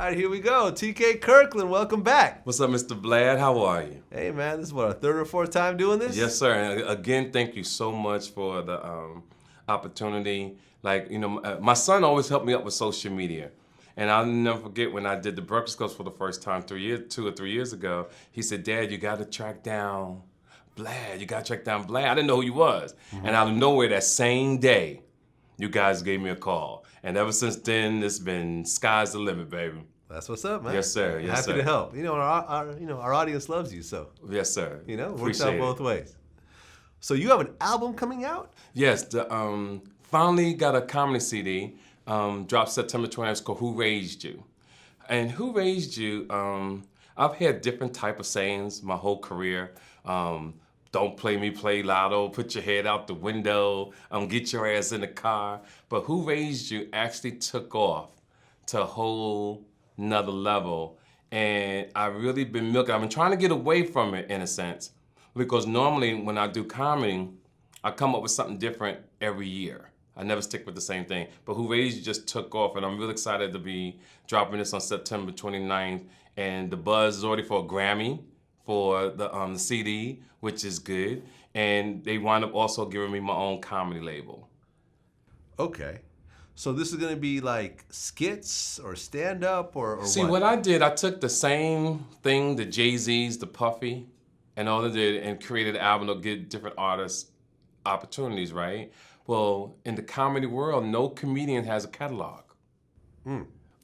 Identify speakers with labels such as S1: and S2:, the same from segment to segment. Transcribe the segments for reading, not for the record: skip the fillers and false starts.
S1: right, here we go. TK Kirkland, welcome back.
S2: What's up, Mr. Vlad? How are you?
S1: Hey, man, this is what, our third or fourth time doing this?
S2: Yes, sir. And again, thank you so much for the opportunity. Like, my son always helped me up with social media. And I'll never forget when I did the Breakfast Club for the first time 2 or 3 years ago. He said, Dad, you got to track down Vlad. You got to track down Vlad. I didn't know who he was. And out of nowhere, that same day, you guys gave me a call. And ever since then, it's been sky's the limit, baby.
S1: That's what's up, man.
S2: Yes, sir. Yes,
S1: Happy
S2: sir.
S1: to help. Our audience loves you, so.
S2: Yes, sir.
S1: Works out both ways. So you have an album coming out?
S2: Yes, finally got a comedy CD, dropped September 20th. It's called Who Raised You? And Who Raised You, I've had different type of sayings my whole career. Don't play me, play lotto, put your head out the window, get your ass in the car. But Who Raised You actually took off to a whole nother level. And I've really been milking. I've been trying to get away from it in a sense, because normally when I do comedy, I come up with something different every year. I never stick with the same thing. But Who Raised You just took off, and I'm really excited to be dropping this on September 29th. And the buzz is already for a Grammy for the CD, which is good. And they wind up also giving me my own comedy label.
S1: Okay. So this is gonna be like skits or stand-up or
S2: See, what I did, I took the same thing, the Jay-Z's, the Puffy, and all I did, and created an album to give different artists opportunities, right? Well, in the comedy world, no comedian has a catalog.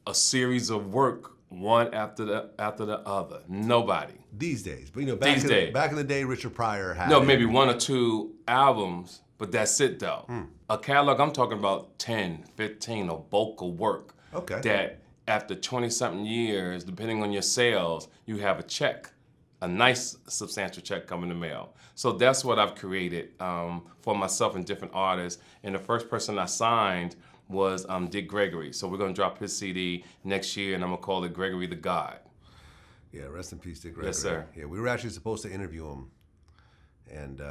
S2: A series of work, one after the other. Nobody.
S1: These days. But back in the day, Richard Pryor had
S2: maybe one or two albums, but that's it though. A catalog, I'm talking about 10, 15, a bulk of work.
S1: Okay.
S2: That after 20-something years, depending on your sales, you have a check. A nice substantial check coming in the mail. So that's what I've created for myself and different artists. And the first person I signed was Dick Gregory. So we're gonna drop his CD next year, and I'm gonna call it Gregory the God.
S1: Yeah, rest in peace, Dick Gregory.
S2: Yes, sir.
S1: Yeah, we were actually supposed to interview him, and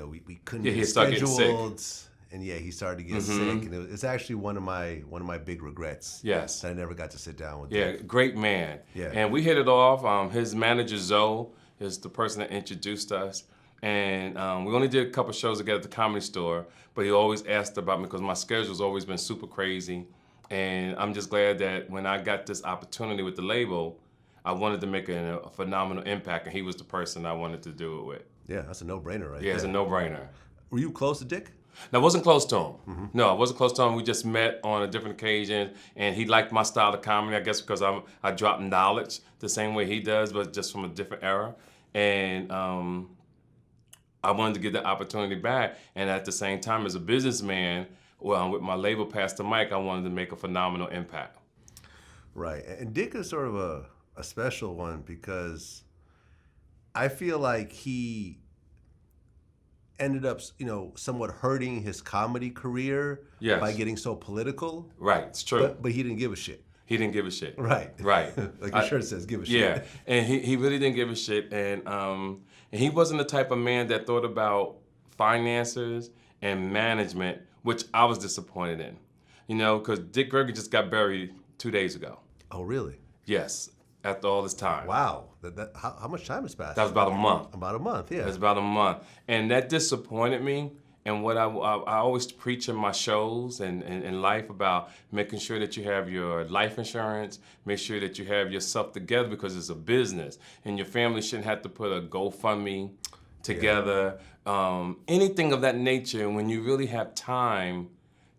S1: we couldn't
S2: Yeah,
S1: get
S2: he started getting sick.
S1: scheduled. And yeah, he started to get sick, and it's actually one of my big regrets.
S2: Yes.
S1: That I never got to sit down with.
S2: Yeah,
S1: Dick.
S2: great man.
S1: Yeah.
S2: And we hit it off. His manager, Zoe, is the person that introduced us. And we only did a couple shows together at the Comedy Store, but he always asked about me because my schedule's always been super crazy. And I'm just glad that when I got this opportunity with the label, I wanted to make a phenomenal impact, and he was the person I wanted to do it with.
S1: Yeah, that's a no-brainer, right?
S2: Yeah, it's a no-brainer.
S1: Were you close to Dick?
S2: No, I wasn't close to him. No, I wasn't close to him. We just met on a different occasion, and he liked my style of comedy, I guess because I drop knowledge the same way he does, but just from a different era. And I wanted to get the opportunity back, and at the same time, as a businessman, with my label, Pastor Mike, I wanted to make a phenomenal impact.
S1: Right, and Dick is sort of a special one because I feel like he ended up, somewhat hurting his comedy career by getting so political.
S2: Right, it's true.
S1: But he didn't give a shit.
S2: He didn't give a shit.
S1: Right.
S2: Right.
S1: Like your shirt says, give a shit.
S2: Yeah, and he really didn't give a shit. And he wasn't the type of man that thought about finances and management, which I was disappointed in. Because Dick Gregory just got buried 2 days ago.
S1: Oh, really?
S2: Yes, after all this time.
S1: Wow. How much time has passed?
S2: That was about a month.
S1: About a month, yeah.
S2: It was about a month. And that disappointed me. And what I always preach in my shows and in life about making sure that you have your life insurance, make sure that you have yourself together because it's a business. And your family shouldn't have to put a GoFundMe together, anything of that nature. When you really have time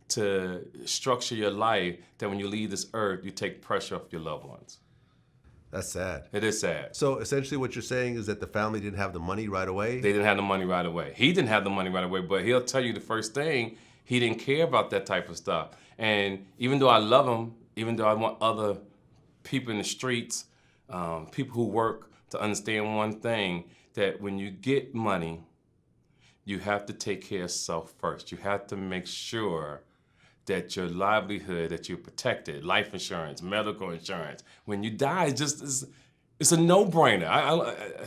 S2: to structure your life, that when you leave this earth, you take pressure off your loved ones.
S1: That's sad.
S2: It is sad.
S1: So essentially what you're saying is that the family didn't have the money right away?
S2: They didn't have the money right away. He didn't have the money right away, but he'll tell you the first thing, he didn't care about that type of stuff. And even though I love him, even though I want other people in the streets, people who work to understand one thing, that when you get money, you have to take care of self first. You have to make sure that your livelihood, that you're protected, life insurance, medical insurance. When you die, it's a no-brainer.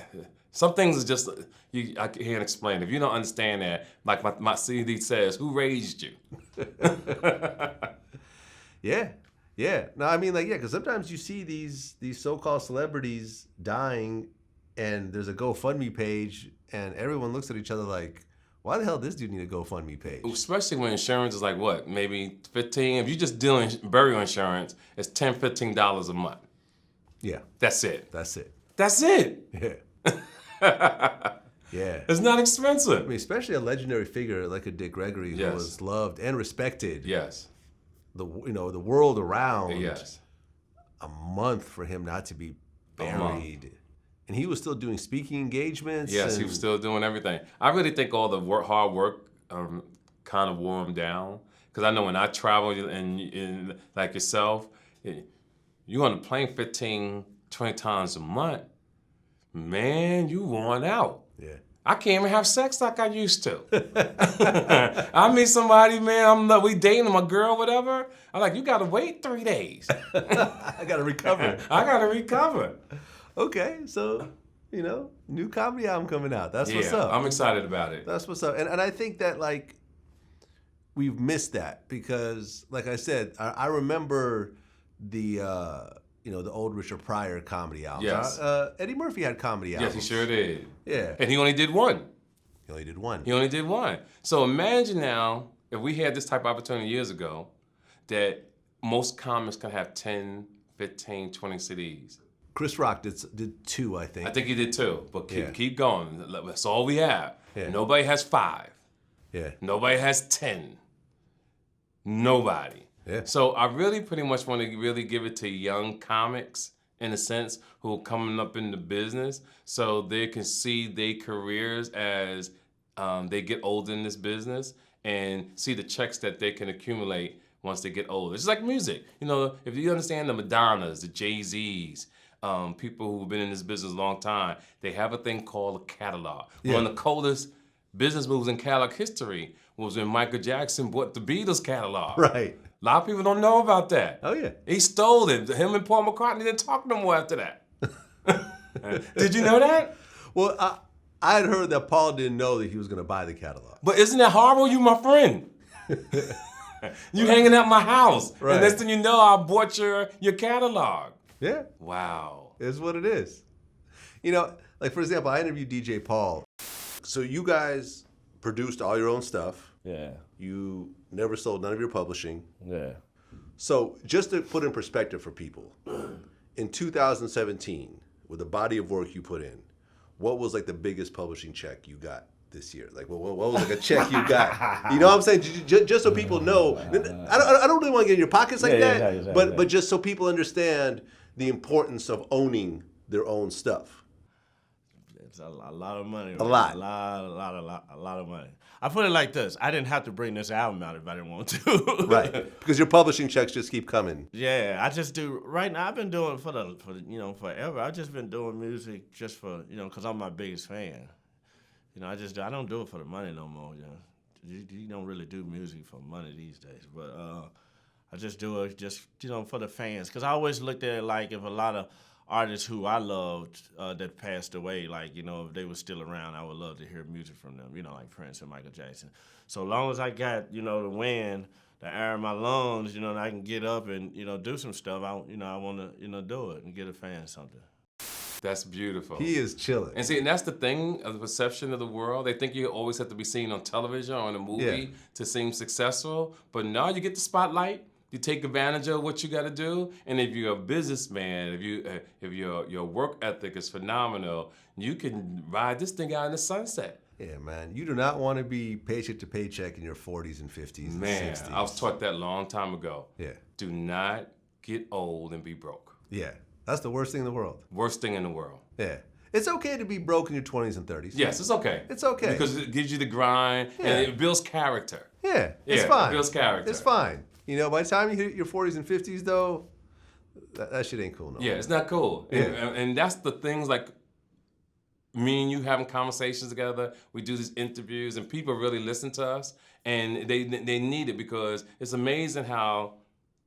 S2: Some things are just, I can't explain. If you don't understand that, like my CD says, who raised you?
S1: Yeah. Yeah. No, I mean, like, yeah, because sometimes you see these so-called celebrities dying, and there's a GoFundMe page, and everyone looks at each other like, why the hell does this dude need a GoFundMe page?
S2: Especially when insurance is like what, maybe 15. If you're just dealing burial insurance, it's $10, $15 a month.
S1: Yeah.
S2: That's it.
S1: That's it.
S2: That's it.
S1: Yeah. Yeah.
S2: It's not expensive.
S1: I mean, especially a legendary figure like a Dick Gregory who was loved and respected.
S2: Yes.
S1: The world around.
S2: Yes.
S1: A month for him not to be buried. And he was still doing speaking engagements.
S2: Yes, he was still doing everything. I really think all the hard work kind of wore him down. Because I know when I travel and like yourself, you're on a plane 15, 20 times a month, man, you worn out.
S1: Yeah.
S2: I can't even have sex like I used to. I meet somebody, man, we dating my girl, whatever. I'm like, you gotta wait 3 days.
S1: I gotta recover.
S2: I gotta recover.
S1: Okay, so, new comedy album coming out. That's what's up.
S2: I'm excited about it.
S1: That's what's up. And I think that, like, we've missed that because, like I said, I remember the old Richard Pryor comedy albums.
S2: Yes.
S1: Eddie Murphy had comedy albums.
S2: Yes, he sure did.
S1: Yeah.
S2: And he only did one.
S1: He only did one.
S2: He only did one. So imagine now, if we had this type of opportunity years ago, that most comics can have 10, 15, 20 CDs.
S1: Chris Rock did 2, I think.
S2: I think he did 2, but keep going. That's all we have.
S1: Yeah.
S2: Nobody has 5.
S1: Yeah.
S2: Nobody has 10. Nobody.
S1: Yeah.
S2: So I really pretty much want to really give it to young comics, in a sense, who are coming up in the business so they can see their careers as they get older in this business and see the checks that they can accumulate once they get older. It's like music. If you understand the Madonnas, the Jay-Z's, people who've been in this business a long time, they have a thing called a catalog.
S1: Yeah.
S2: One of the coldest business moves in catalog history was when Michael Jackson bought the Beatles catalog.
S1: Right.
S2: A lot of people don't know about that.
S1: Oh, yeah.
S2: He stole it. Him and Paul McCartney didn't talk no more after that. Did you know that?
S1: Well, I had heard that Paul didn't know that he was going to buy the catalog.
S2: But isn't that horrible? You my friend. You hanging at my house.
S1: Right.
S2: And next thing you know, I bought your catalog.
S1: Yeah.
S2: Wow.
S1: It's what it is. Like, for example, I interviewed DJ Paul. So you guys produced all your own stuff.
S3: Yeah.
S1: You never sold none of your publishing.
S3: Yeah.
S1: So just to put in perspective for people, in 2017, with the body of work you put in, what was like the biggest publishing check you got this year? Like, what was like a check you got? You know what I'm saying? Just so people know. I don't really want to get in your pockets like that,
S3: exactly.
S1: but just so people understand the importance of owning their own stuff.
S3: It's a lot of money.
S1: A lot.
S3: A lot of money. I put it like this. I didn't have to bring this album out if I didn't want to.
S1: Right. Because your publishing checks just keep coming.
S3: Yeah, I just do. Right now, I've been doing for forever. I've just been doing music just for, because I'm my biggest fan. I don't do it for the money no more. You don't really do music for money these days. But I just do it just, for the fans. Because I always looked at it like if a lot of artists who I loved that passed away, like, if they were still around, I would love to hear music from them, like Prince and Michael Jackson. So long as I got, the wind, the air in my lungs, and I can get up and, do some stuff, I want to, do it and get a fan something.
S2: That's beautiful.
S1: He is chilling.
S2: And see, and that's the thing of the perception of the world. They think you always have to be seen on television or in a movie to seem successful. But now you get the spotlight. You take advantage of what you got to do, and if you're a businessman, if your work ethic is phenomenal, you can ride this thing out in the sunset.
S1: Yeah, man. You do not want to be paycheck to paycheck in your 40s and 50s and 60s.
S2: I was taught that a long time ago.
S1: Yeah.
S2: Do not get old and be broke.
S1: Yeah. That's the worst thing in the world.
S2: Worst thing in the world.
S1: Yeah. It's okay to be broke in your 20s and 30s.
S2: Yes, it's okay.
S1: It's okay.
S2: Because it gives you the grind, and it builds character.
S1: Yeah, it's fine.
S2: It builds character.
S1: It's fine. By the time you hit your 40s and 50s, though, that shit ain't cool no more.
S2: Yeah, it's not cool.
S1: Yeah.
S2: And that's the things like me and you having conversations together. We do these interviews, and people really listen to us, and they need it because it's amazing how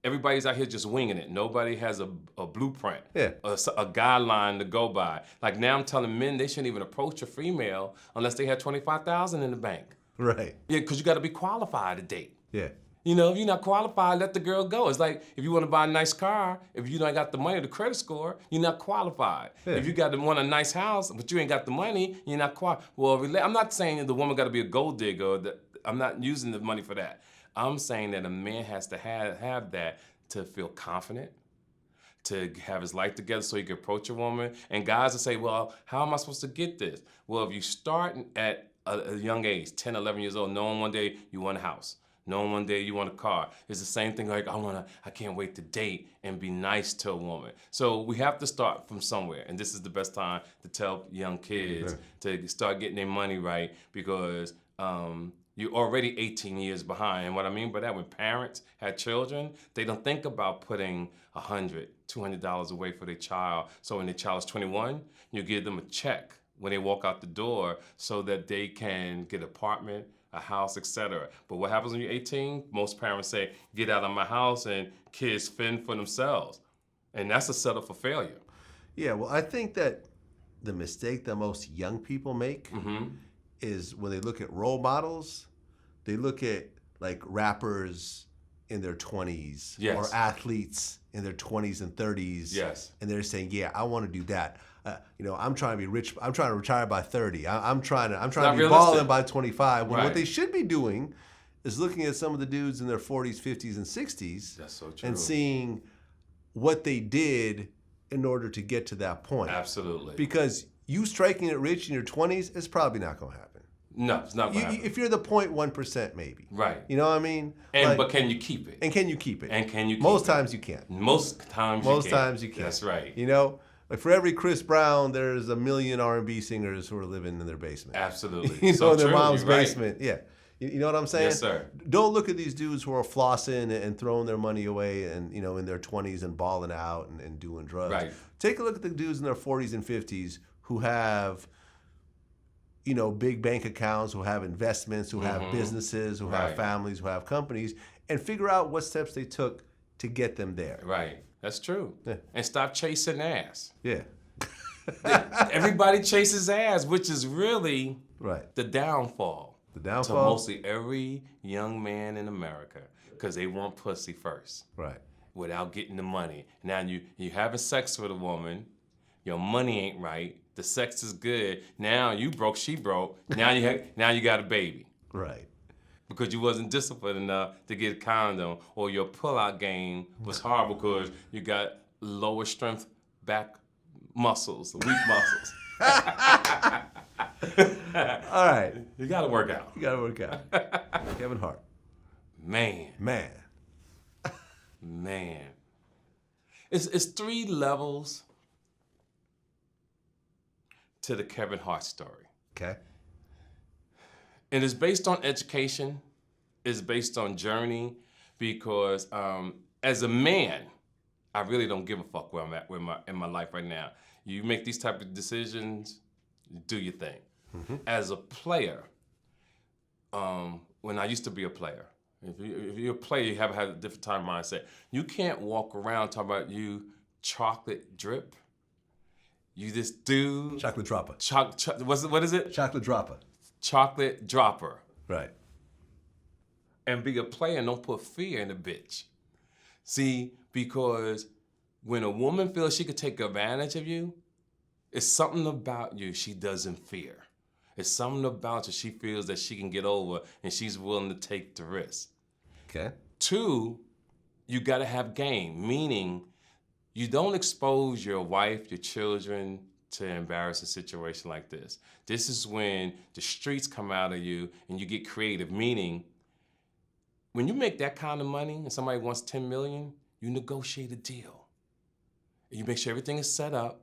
S2: everybody's out here just winging it. Nobody has a blueprint, a guideline to go by. Like now I'm telling men they shouldn't even approach a female unless they have $25,000 in the bank.
S1: Right.
S2: Yeah, because you got to be qualified to date.
S1: Yeah.
S2: You know, if you're not qualified, let the girl go. It's like if you want to buy a nice car, if you don't got the money or the credit score, you're not qualified.
S1: Yeah.
S2: If you want a nice house, but you ain't got the money, you're not qualified. Well, I'm not saying that the woman got to be a gold digger. I'm not using the money for that. I'm saying that a man has to have that to feel confident, to have his life together so he can approach a woman. And guys will say, well, how am I supposed to get this? Well, if you start at a young age, 10, 11 years old, knowing one day you want a house, knowing one day you want a car. It's the same thing like, I can't wait to date and be nice to a woman. So we have to start from somewhere. And this is the best time to tell young kids to start getting their money right because you're already 18 years behind. And what I mean by that, when parents have children, they don't think about putting $100, $200 away for their child. So when their child is 21, you give them a check when they walk out the door so that they can get an apartment, a house, etc. But what happens when you're 18? Most parents say, get out of my house and kids fend for themselves. And that's a setup for failure.
S1: Yeah, well, I think that the mistake that most young people make is when they look at role models, they look at like rappers in their 20s or athletes in their 20s and 30s.
S2: Yes.
S1: And they're saying, yeah, I want to do that. I'm trying to be rich. I'm trying to retire by 30. I'm trying to be balling by 25. When what they should be doing is looking at some of the dudes in their 40s, 50s, and 60s.
S2: That's so true.
S1: And seeing what they did in order to get to that point.
S2: Absolutely.
S1: Because you striking it rich in your 20s, it's probably not going to happen.
S2: No, it's not going to happen.
S1: If you're the 0.1%, maybe.
S2: Right.
S1: You know what I mean?
S2: But can you keep it?
S1: And can you keep it?
S2: And can you keep
S1: Most
S2: it?
S1: times you can't.
S2: Most times you can.
S1: That's
S2: right.
S1: You know? Like for every Chris Brown, there's a million R&B singers who are living in their basement.
S2: Absolutely.
S1: In their mom's basement. Yeah. You know what I'm saying?
S2: Yes, sir.
S1: Don't look at these dudes who are flossing and throwing their money away and, in their 20s and balling out and doing drugs.
S2: Right.
S1: Take a look at the dudes in their 40s and 50s who have, big bank accounts, who have investments, who have businesses, who have families, who have companies, and figure out what steps they took to get them there.
S2: Right. That's true.
S1: Yeah.
S2: And stop chasing ass.
S1: Yeah.
S2: Everybody chases ass, which is really the downfall.
S1: The downfall?
S2: To mostly every young man in America, because they want pussy first.
S1: Right.
S2: Without getting the money. Now you having sex with a woman, your money ain't right, the sex is good, now you broke, she broke, now you got a baby.
S1: Right.
S2: Because you wasn't disciplined enough to get a condom, or your pullout game was horrible because you got lower strength back muscles, weak muscles.
S1: All right.
S2: You gotta work out.
S1: You gotta work out. Kevin Hart.
S2: Man. It's 3 levels to the Kevin Hart story.
S1: Okay.
S2: And it's based on education, it's based on journey, because as a man, I really don't give a fuck where I'm at in my life right now. You make these type of decisions, do your thing. As a player, when I used to be a player, if you're a player, you have had a different time mindset. You can't walk around talking about you chocolate drip. You just do
S1: Chocolate dropper.
S2: What is it?
S1: Chocolate dropper.
S2: Chocolate dropper.
S1: Right.
S2: And be a player and don't put fear in the bitch. See, because when a woman feels she could take advantage of you, it's something about you she doesn't fear. It's something about you she feels that she can get over and she's willing to take the risk.
S1: Okay.
S2: 2, you gotta have game, meaning you don't expose your wife, your children to an embarrassing situation like this. This is when the streets come out of you and you get creative, meaning when you make that kind of money and somebody wants 10 million, you negotiate a deal. You make sure everything is set up.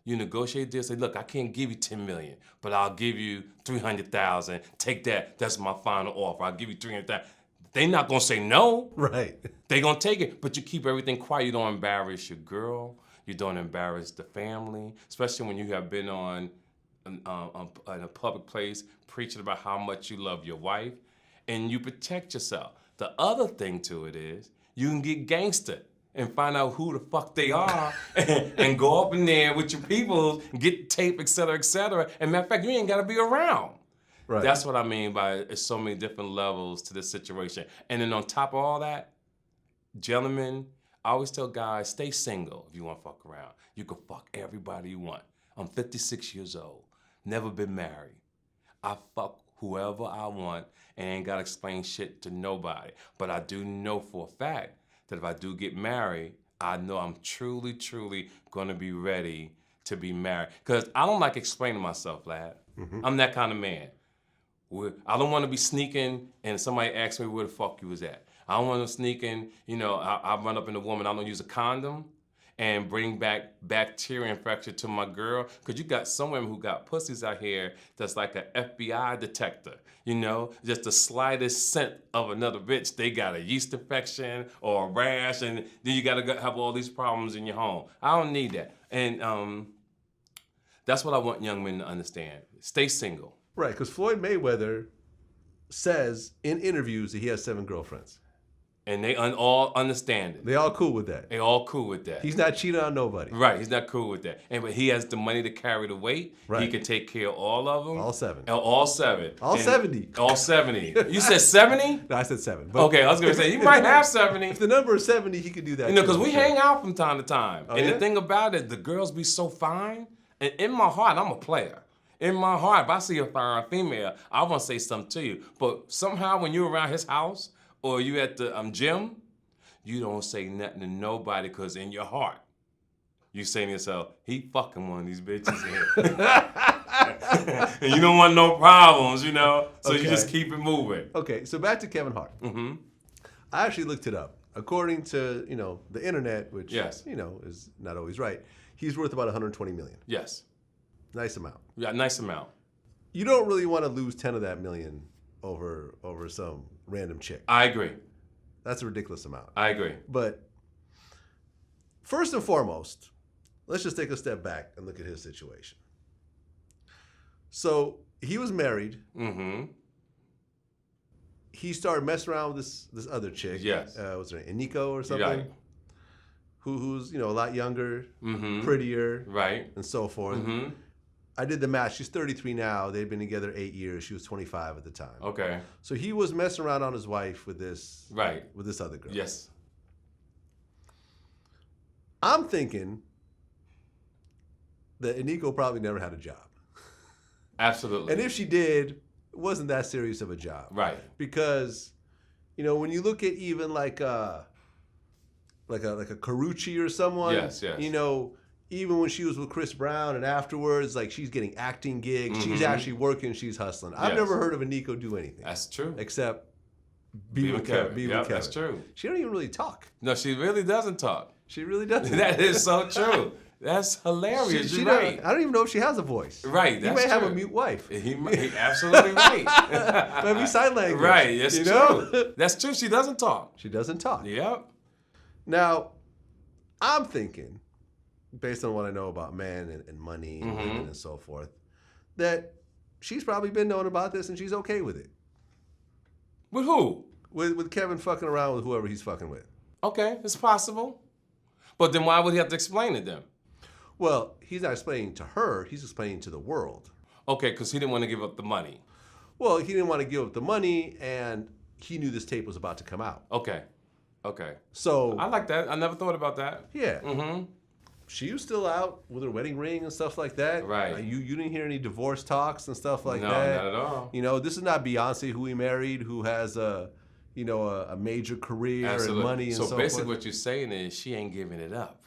S2: You negotiate a deal, say, look, I can't give you 10 million, but I'll give you 300,000. Take that, that's my final offer. I'll give you 300,000. They're not gonna say no.
S1: Right. They're
S2: gonna take it, but you keep everything quiet. You don't embarrass your girl. You don't embarrass the family, especially when you have been on in a public place preaching about how much you love your wife, and you protect yourself. The other thing to it is you can get gangster and find out who the fuck they are and go up in there with your people, get tape, et cetera, et cetera. And matter of fact, you ain't gotta be around.
S1: Right.
S2: That's what I mean by it's so many different levels to this situation. And then on top of all that, gentlemen, I always tell guys, stay single if you want to fuck around. You can fuck everybody you want. I'm 56 years old, never been married. I fuck whoever I want and ain't got to explain shit to nobody. But I do know for a fact that if I do get married, I know I'm truly, truly going to be ready to be married. Because I don't like explaining myself, Vlad. I'm that kind of man. I don't want to be sneaking and somebody asks me where the fuck you was at. I don't want to sneak in, I run up in a woman, I don't use a condom and bring back bacteria infection to my girl. Because you got some women who got pussies out here that's like an FBI detector. Just the slightest scent of another bitch, they got a yeast infection or a rash, and then you got to have all these problems in your home. I don't need that. And that's what I want young men to understand. Stay single.
S1: Right, because Floyd Mayweather says in interviews that he has 7 girlfriends.
S2: And they all understand it.
S1: They all cool with that.
S2: They all cool with that.
S1: He's not cheating on nobody.
S2: Right, he's not cool with that. But he has the money to carry the weight.
S1: Right.
S2: He can take care of all of them.
S1: All 7.
S2: All 7.
S1: All 70.
S2: All 70. You said 70?
S1: No, I said 7. But
S2: Okay, I was going to say, he might have 70.
S1: if the number is 70, he could do that.
S2: Because we hang out from time to time.
S1: Oh,
S2: and
S1: yeah?
S2: the thing about it, the girls be so fine. And in my heart, I'm a player. In my heart, if I see a fine female, I want to say something to you. But somehow when you're around his house or you at the gym, you don't say nothing to nobody because in your heart, you say to yourself, he fucking one of these bitches here. And you don't want no problems, So
S1: Okay.
S2: you just keep it moving.
S1: Okay, so back to Kevin Hart.
S2: Mm-hmm.
S1: I actually looked it up. According to, the internet, which,
S2: Yes.
S1: is not always right, he's worth about $120 million.
S2: Yes.
S1: Nice amount.
S2: Yeah, nice amount.
S1: You don't really want to lose 10 of that million over some random chick.
S2: I agree.
S1: That's a ridiculous amount.
S2: I agree.
S1: But first and foremost, let's just take a step back and look at his situation. So he was married.
S2: Mm-hmm.
S1: He started messing around with this other chick.
S2: Yes.
S1: What's her name? Eniko or something?
S2: Right.
S1: Who's, a lot younger,
S2: Mm-hmm.
S1: prettier,
S2: Right.
S1: and so forth.
S2: Mm-hmm.
S1: I did the math. She's 33 now. They'd been together 8 years. She was 25 at the time.
S2: Okay.
S1: So he was messing around on his wife with this
S2: Right.
S1: with this other girl.
S2: Yes.
S1: I'm thinking that Eniko probably never had a job.
S2: Absolutely.
S1: And if she did, it wasn't that serious of a job.
S2: Right.
S1: Because, when you look at even like a Carucci or someone,
S2: Yes, yes.
S1: Even when she was with Chris Brown and afterwards, like she's getting acting gigs, she's actually working, she's hustling. I've
S2: Yes.
S1: never heard of Eniko do anything.
S2: That's true.
S1: Except be with Kevin. Be with
S2: Yep,
S1: Kevin.
S2: that's true.
S1: She don't even really talk.
S2: No, she really doesn't talk.
S1: She really doesn't.
S2: That is so true. That's hilarious.
S1: She
S2: You're right.
S1: I don't even know if she has a voice.
S2: Right,
S1: He
S2: that's
S1: may have a
S2: true.
S1: mute wife.
S2: He absolutely right.
S1: Maybe sign language.
S2: Right, that's
S1: you
S2: true.
S1: know?
S2: That's true. She doesn't talk.
S1: She doesn't talk.
S2: Yep.
S1: Now, I'm thinking, based on what I know about men and money and women and so forth, that she's probably been knowing about this and she's okay with it.
S2: With who?
S1: With Kevin fucking around with whoever he's fucking with.
S2: Okay, it's possible. But then why would he have to explain it then?
S1: Well, he's not explaining to her, he's explaining to the world.
S2: Okay, because he didn't want to give up the money.
S1: Well, he didn't want to give up the money and he knew this tape was about to come out.
S2: Okay. Okay.
S1: So,
S2: I like that. I never thought about that.
S1: yeah.
S2: Mm-hmm.
S1: She was still out with her wedding ring and stuff like that.
S2: Right.
S1: You didn't hear any divorce talks and stuff like
S2: No,
S1: that.
S2: not at all.
S1: This is not Beyonce who he married, who has a major career
S2: Absolutely.
S1: and money and so
S2: So basically
S1: forth.
S2: what you're saying is she ain't giving it up.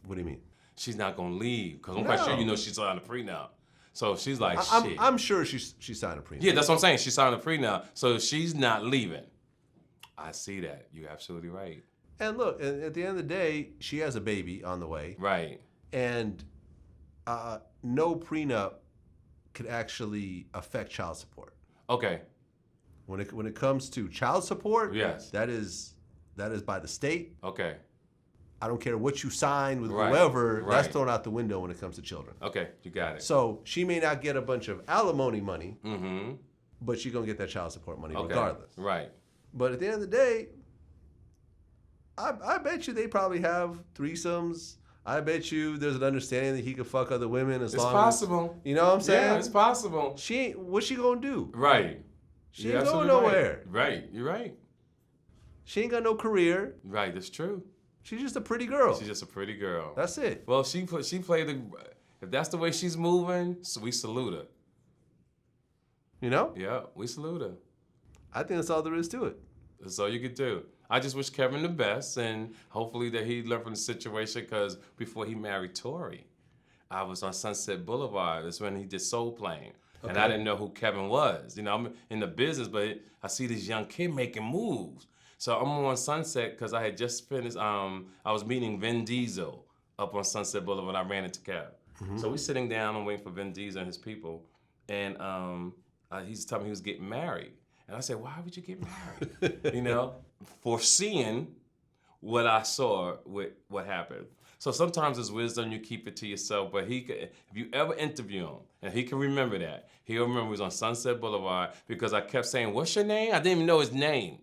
S1: What do you mean?
S2: She's not going to leave. Because I'm quite sure
S1: No.
S2: she's on a prenup. So she's like,
S1: I'm,
S2: shit.
S1: I'm sure she signed a prenup.
S2: Yeah, that's what I'm saying. She signed a prenup. So she's not leaving. I see that. You're absolutely right.
S1: And look, at the end of the day, she has a baby on the way.
S2: Right.
S1: And no prenup could actually affect child support.
S2: Okay.
S1: When it comes to child support,
S2: Yes.
S1: that is by the state.
S2: Okay.
S1: I don't care what you sign with
S2: Right,
S1: whoever, that's
S2: right.
S1: thrown out the window when it comes to children.
S2: Okay. You got it.
S1: So she may not get a bunch of alimony money,
S2: Mm-hmm.
S1: but she's going to get that child support money
S2: Okay.
S1: regardless.
S2: Right.
S1: But at the end of the day, I bet you they probably have threesomes. I bet you there's an understanding that he could fuck other women as
S2: It's
S1: long
S2: possible.
S1: as, you know what I'm saying?
S2: Yeah, it's possible.
S1: She ain't, what's she gonna do?
S2: Right.
S1: She
S2: You're
S1: ain't going
S2: absolutely
S1: nowhere.
S2: Right. You're right.
S1: She ain't got no career.
S2: Right. That's true.
S1: She's just a pretty girl.
S2: She's just a pretty girl.
S1: That's it.
S2: Well, she played the. If that's the way she's moving, so we salute her.
S1: You know?
S2: Yeah, we salute her.
S1: I think that's all there is to it.
S2: That's all you could do. I just wish Kevin the best, and hopefully that he learned from the situation, because before he married Tori, I was on Sunset Boulevard. That's when he did Soul Plane. Okay. And I didn't know who Kevin was. You know, I'm in the business, but I see this young kid making moves. So I'm on Sunset because I had just finished, I was meeting Vin Diesel up on Sunset Boulevard. I ran into Kev. Mm-hmm. So we're sitting down and waiting for Vin Diesel and his people. And he's telling me he was getting married. And I said, why would you get married? You know, foreseeing what I saw with what happened. So sometimes it's wisdom, you keep it to yourself, but if you ever interview him, and he can remember that, he'll remember he was on Sunset Boulevard because I kept saying, what's your name? I didn't even know his name.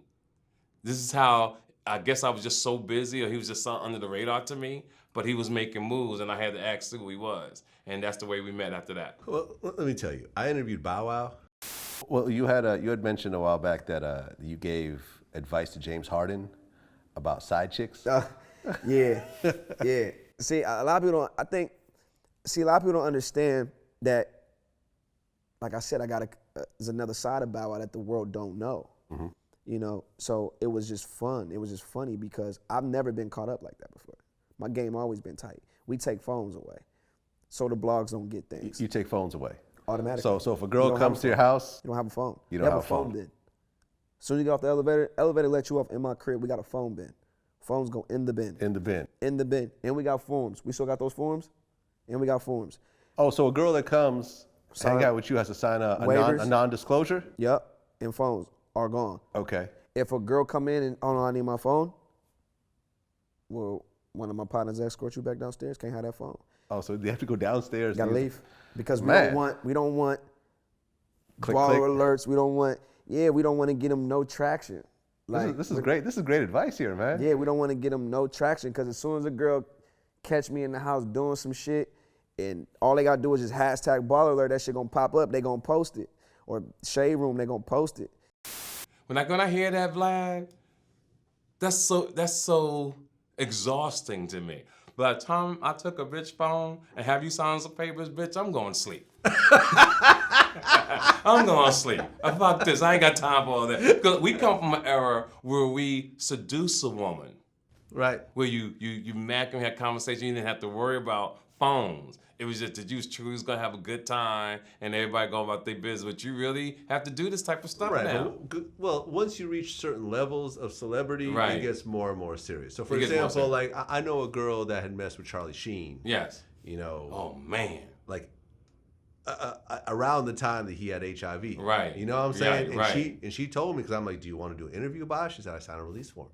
S2: This is how, I guess I was just so busy, or he was just under the radar to me, but he was making moves and I had to ask who he was. And that's the way we met after that.
S1: Well, let me tell you, I interviewed Bow Wow. Well, you had mentioned a while back that you gave advice to James Harden about side chicks.
S4: Yeah. See, a lot of people don't understand that, like I said, there's another side of Bow Wow that the world don't know. Mm-hmm. You know, so it was just fun. It was just funny because I've never been caught up like that before. My game always been tight. We take phones away, so the blogs don't get things.
S1: You take phones away?
S4: Automatically.
S1: So if a girl comes to your house,
S4: you don't have a phone.
S1: You don't have a phone
S4: bin. As soon as you get off the elevator let you off. In my crib, we got a phone bin. Phones go in the bin.
S1: In the bin.
S4: In the bin. And we got forms. We still got those forms? And we got forms.
S1: Oh, so a girl that comes hang out with you has to sign a non-disclosure?
S4: Yep. And phones are gone.
S1: Okay.
S4: If a girl come in and, oh no, I need my phone, well, one of my partners escort you back downstairs, can't have that phone.
S1: Oh, so they have to go downstairs?
S4: Gotta leave. Because we don't want baller alerts. We don't want to get them no traction. Like,
S1: this is great. This is great advice here, man.
S4: Yeah, we don't want to get them no traction because as soon as a girl catch me in the house doing some shit and all they got to do is just hashtag baller alert, that shit gonna pop up, they gonna post it. Or Shade Room, they gonna post it.
S2: When I hear that, Vlad, that's so exhausting to me. By the time I took a bitch phone and have you sign some papers, bitch, I'm going to sleep. I'm going to sleep. Fuck this. I ain't got time for all that. Because we come from an era where we seduce a woman.
S1: Right.
S2: Where you met and had conversation. You didn't have to worry about phones. It was just that you was going to have a good time and everybody go about their business. But you really have to do this type of stuff now.
S1: Well, once you reach certain levels of celebrity,
S2: right,
S1: it gets more and more serious. So, for example, like I know a girl that had messed with Charlie Sheen.
S2: Yes.
S1: You know.
S2: Oh, man.
S1: Like around the time that he had HIV.
S2: Right.
S1: You know what I'm saying?
S2: Right.
S1: And she told me, because I'm like, do you want to do an interview about it? She said, I signed a release form.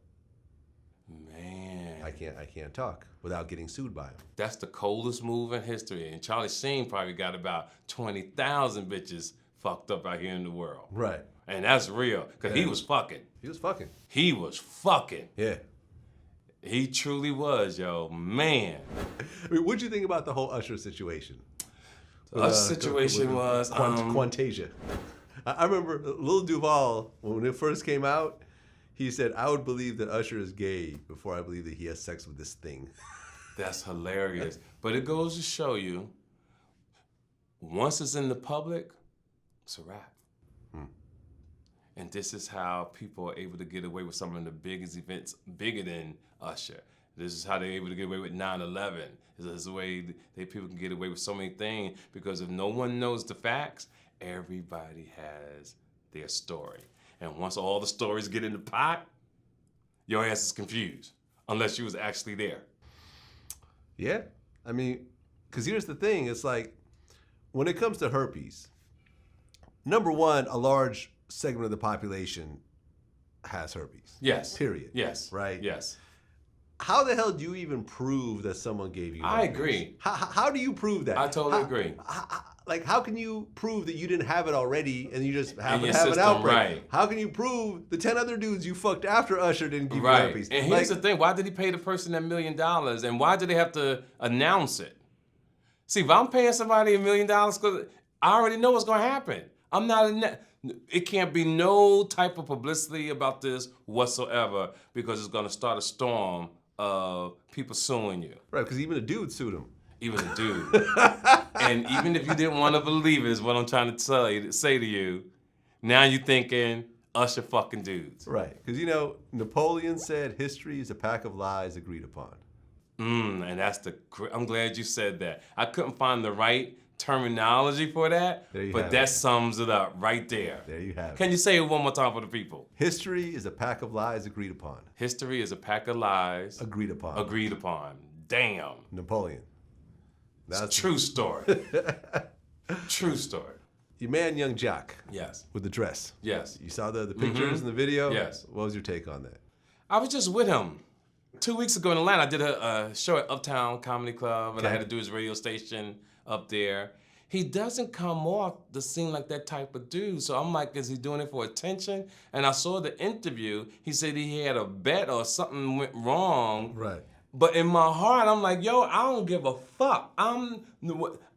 S2: Man.
S1: I can't talk without getting sued by him.
S2: That's the coldest move in history. And Charlie Sheen probably got about 20,000 bitches fucked up out here in the world.
S1: Right.
S2: And that's real, because he was fucking.
S1: He was fucking.
S2: He was fucking.
S1: Yeah.
S2: He truly was, yo. Man.
S1: I mean, what'd you think about the whole Usher situation?
S2: The Usher situation was...
S1: Quantasia. I remember Lil Duval, when it first came out, he said, I would believe that Usher is gay before I believe that he has sex with this thing.
S2: That's hilarious. But it goes to show you, once it's in the public, it's a wrap. And this is how people are able to get away with some of the biggest events, bigger than Usher. This is how they're able to get away with 9/11. This is the way that people can get away with so many things, because if no one knows the facts, everybody has their story. And once all the stories get in the pot, your ass is confused, unless you was actually there.
S1: Yeah. I mean, because here's the thing. It's like, when it comes to herpes, number one, a large segment of the population has herpes.
S2: Yes.
S1: Period.
S2: Yes.
S1: Right?
S2: Yes.
S1: How the hell do you even prove that someone gave you herpes?
S2: I agree.
S1: How do you prove that?
S2: I totally agree.
S1: like, how can you prove that you didn't have it already and you just happen to
S2: your
S1: have an
S2: system,
S1: outbreak?
S2: right.
S1: How can you prove the 10 other dudes you fucked after Usher didn't give you
S2: Right.
S1: herpes?
S2: And here's the thing, why did he pay the person $1 million? And why did they have to announce it? See, if I'm paying somebody $1 million, because I already know what's going to happen. I'm not it can't be no type of publicity about this whatsoever, because it's going to start a storm of people suing you.
S1: Right, because even a dude sued him.
S2: Even a dude. And even if you didn't want to believe it, is what I'm trying to say to you, now you're thinking Usher fucking dudes.
S1: Right, because Napoleon said history is a pack of lies agreed upon.
S2: And I'm glad you said that. I couldn't find the right terminology for that, but that sums it up right there.
S1: There you have it.
S2: Can you say it one more time for the people?
S1: History is a pack of lies agreed upon.
S2: History is a pack of lies.
S1: Agreed upon.
S2: Agreed upon. Damn.
S1: Napoleon.
S2: That's a true story. True story.
S1: Your man, Young Jock.
S2: Yes.
S1: With the dress.
S2: Yes.
S1: You saw the pictures and the video?
S2: Yes.
S1: What was your take on that?
S2: I was just with him. 2 weeks ago in Atlanta, I did a show at Uptown Comedy Club, and I had to do his radio station up there. He doesn't come off the scene like that type of dude. So I'm like, is he doing it for attention? And I saw the interview. He said he had a bet or something went wrong.
S1: Right.
S2: But in my heart, I'm like, yo, I don't give a fuck. I'm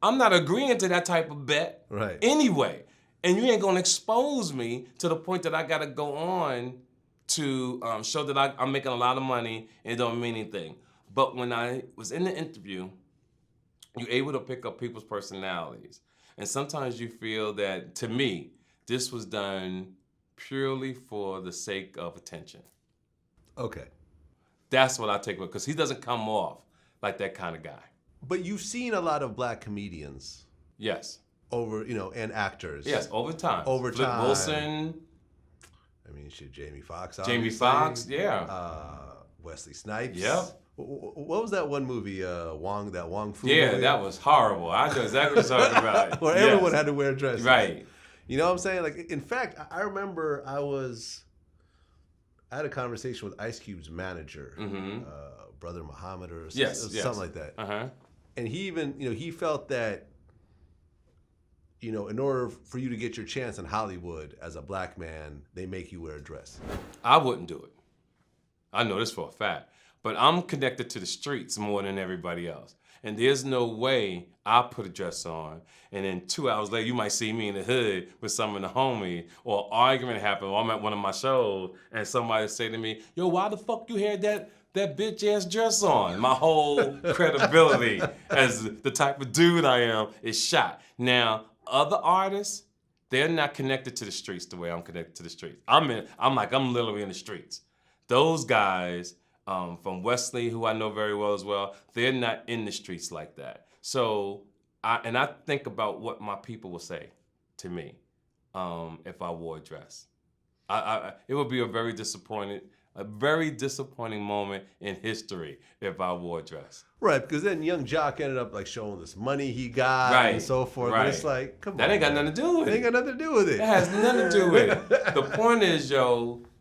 S2: not agreeing to that type of bet anyway. And you ain't gonna expose me to the point that I gotta go on to show that I'm making a lot of money and it don't mean anything. But when I was in the interview, you're able to pick up people's personalities. And sometimes you feel that, to me, this was done purely for the sake of attention.
S1: Okay.
S2: That's what I take with, because he doesn't come off like that kind of guy.
S1: But you've seen a lot of black comedians.
S2: Yes.
S1: And actors.
S2: Yes, over time.
S1: Flip
S2: Wilson.
S1: I mean, shit, Jamie Foxx.
S2: Jamie Foxx, yeah.
S1: Wesley Snipes.
S2: Yep.
S1: What was that one movie, Wong Fu
S2: Yeah,
S1: movie?
S2: that was horrible. I know exactly what you're talking about.
S1: Where everyone had to wear dresses.
S2: Right.
S1: You know what I'm saying? Like, in fact, I remember I had a conversation with Ice Cube's manager, Brother Muhammad or something like that.
S2: Uh-huh.
S1: And he even, he felt that, in order for you to get your chance in Hollywood as a black man, they make you wear a dress.
S2: I wouldn't do it. I know this for a fact. But I'm connected to the streets more than everybody else. And there's no way I put a dress on and then 2 hours later you might see me in the hood with some of the homies, or an argument happen, or I'm at one of my shows and somebody say to me, yo, why the fuck you had that bitch ass dress on? My whole credibility as the type of dude I am is shot. Now, other artists, they're not connected to the streets the way I'm connected to the streets. I'm literally in the streets. Those guys, from Wesley, who I know very well as well, they're not in the streets like that. So, I think about what my people will say to me if I wore a dress. It would be a very disappointing moment in history if I wore a dress.
S1: Right, because then Young Jock ended up like showing this money he got and so forth.
S2: Right.
S1: But it's like, come on.
S2: That ain't got nothing to do with it.
S1: It ain't got nothing to do with it.
S2: It has nothing to do with it. The point is,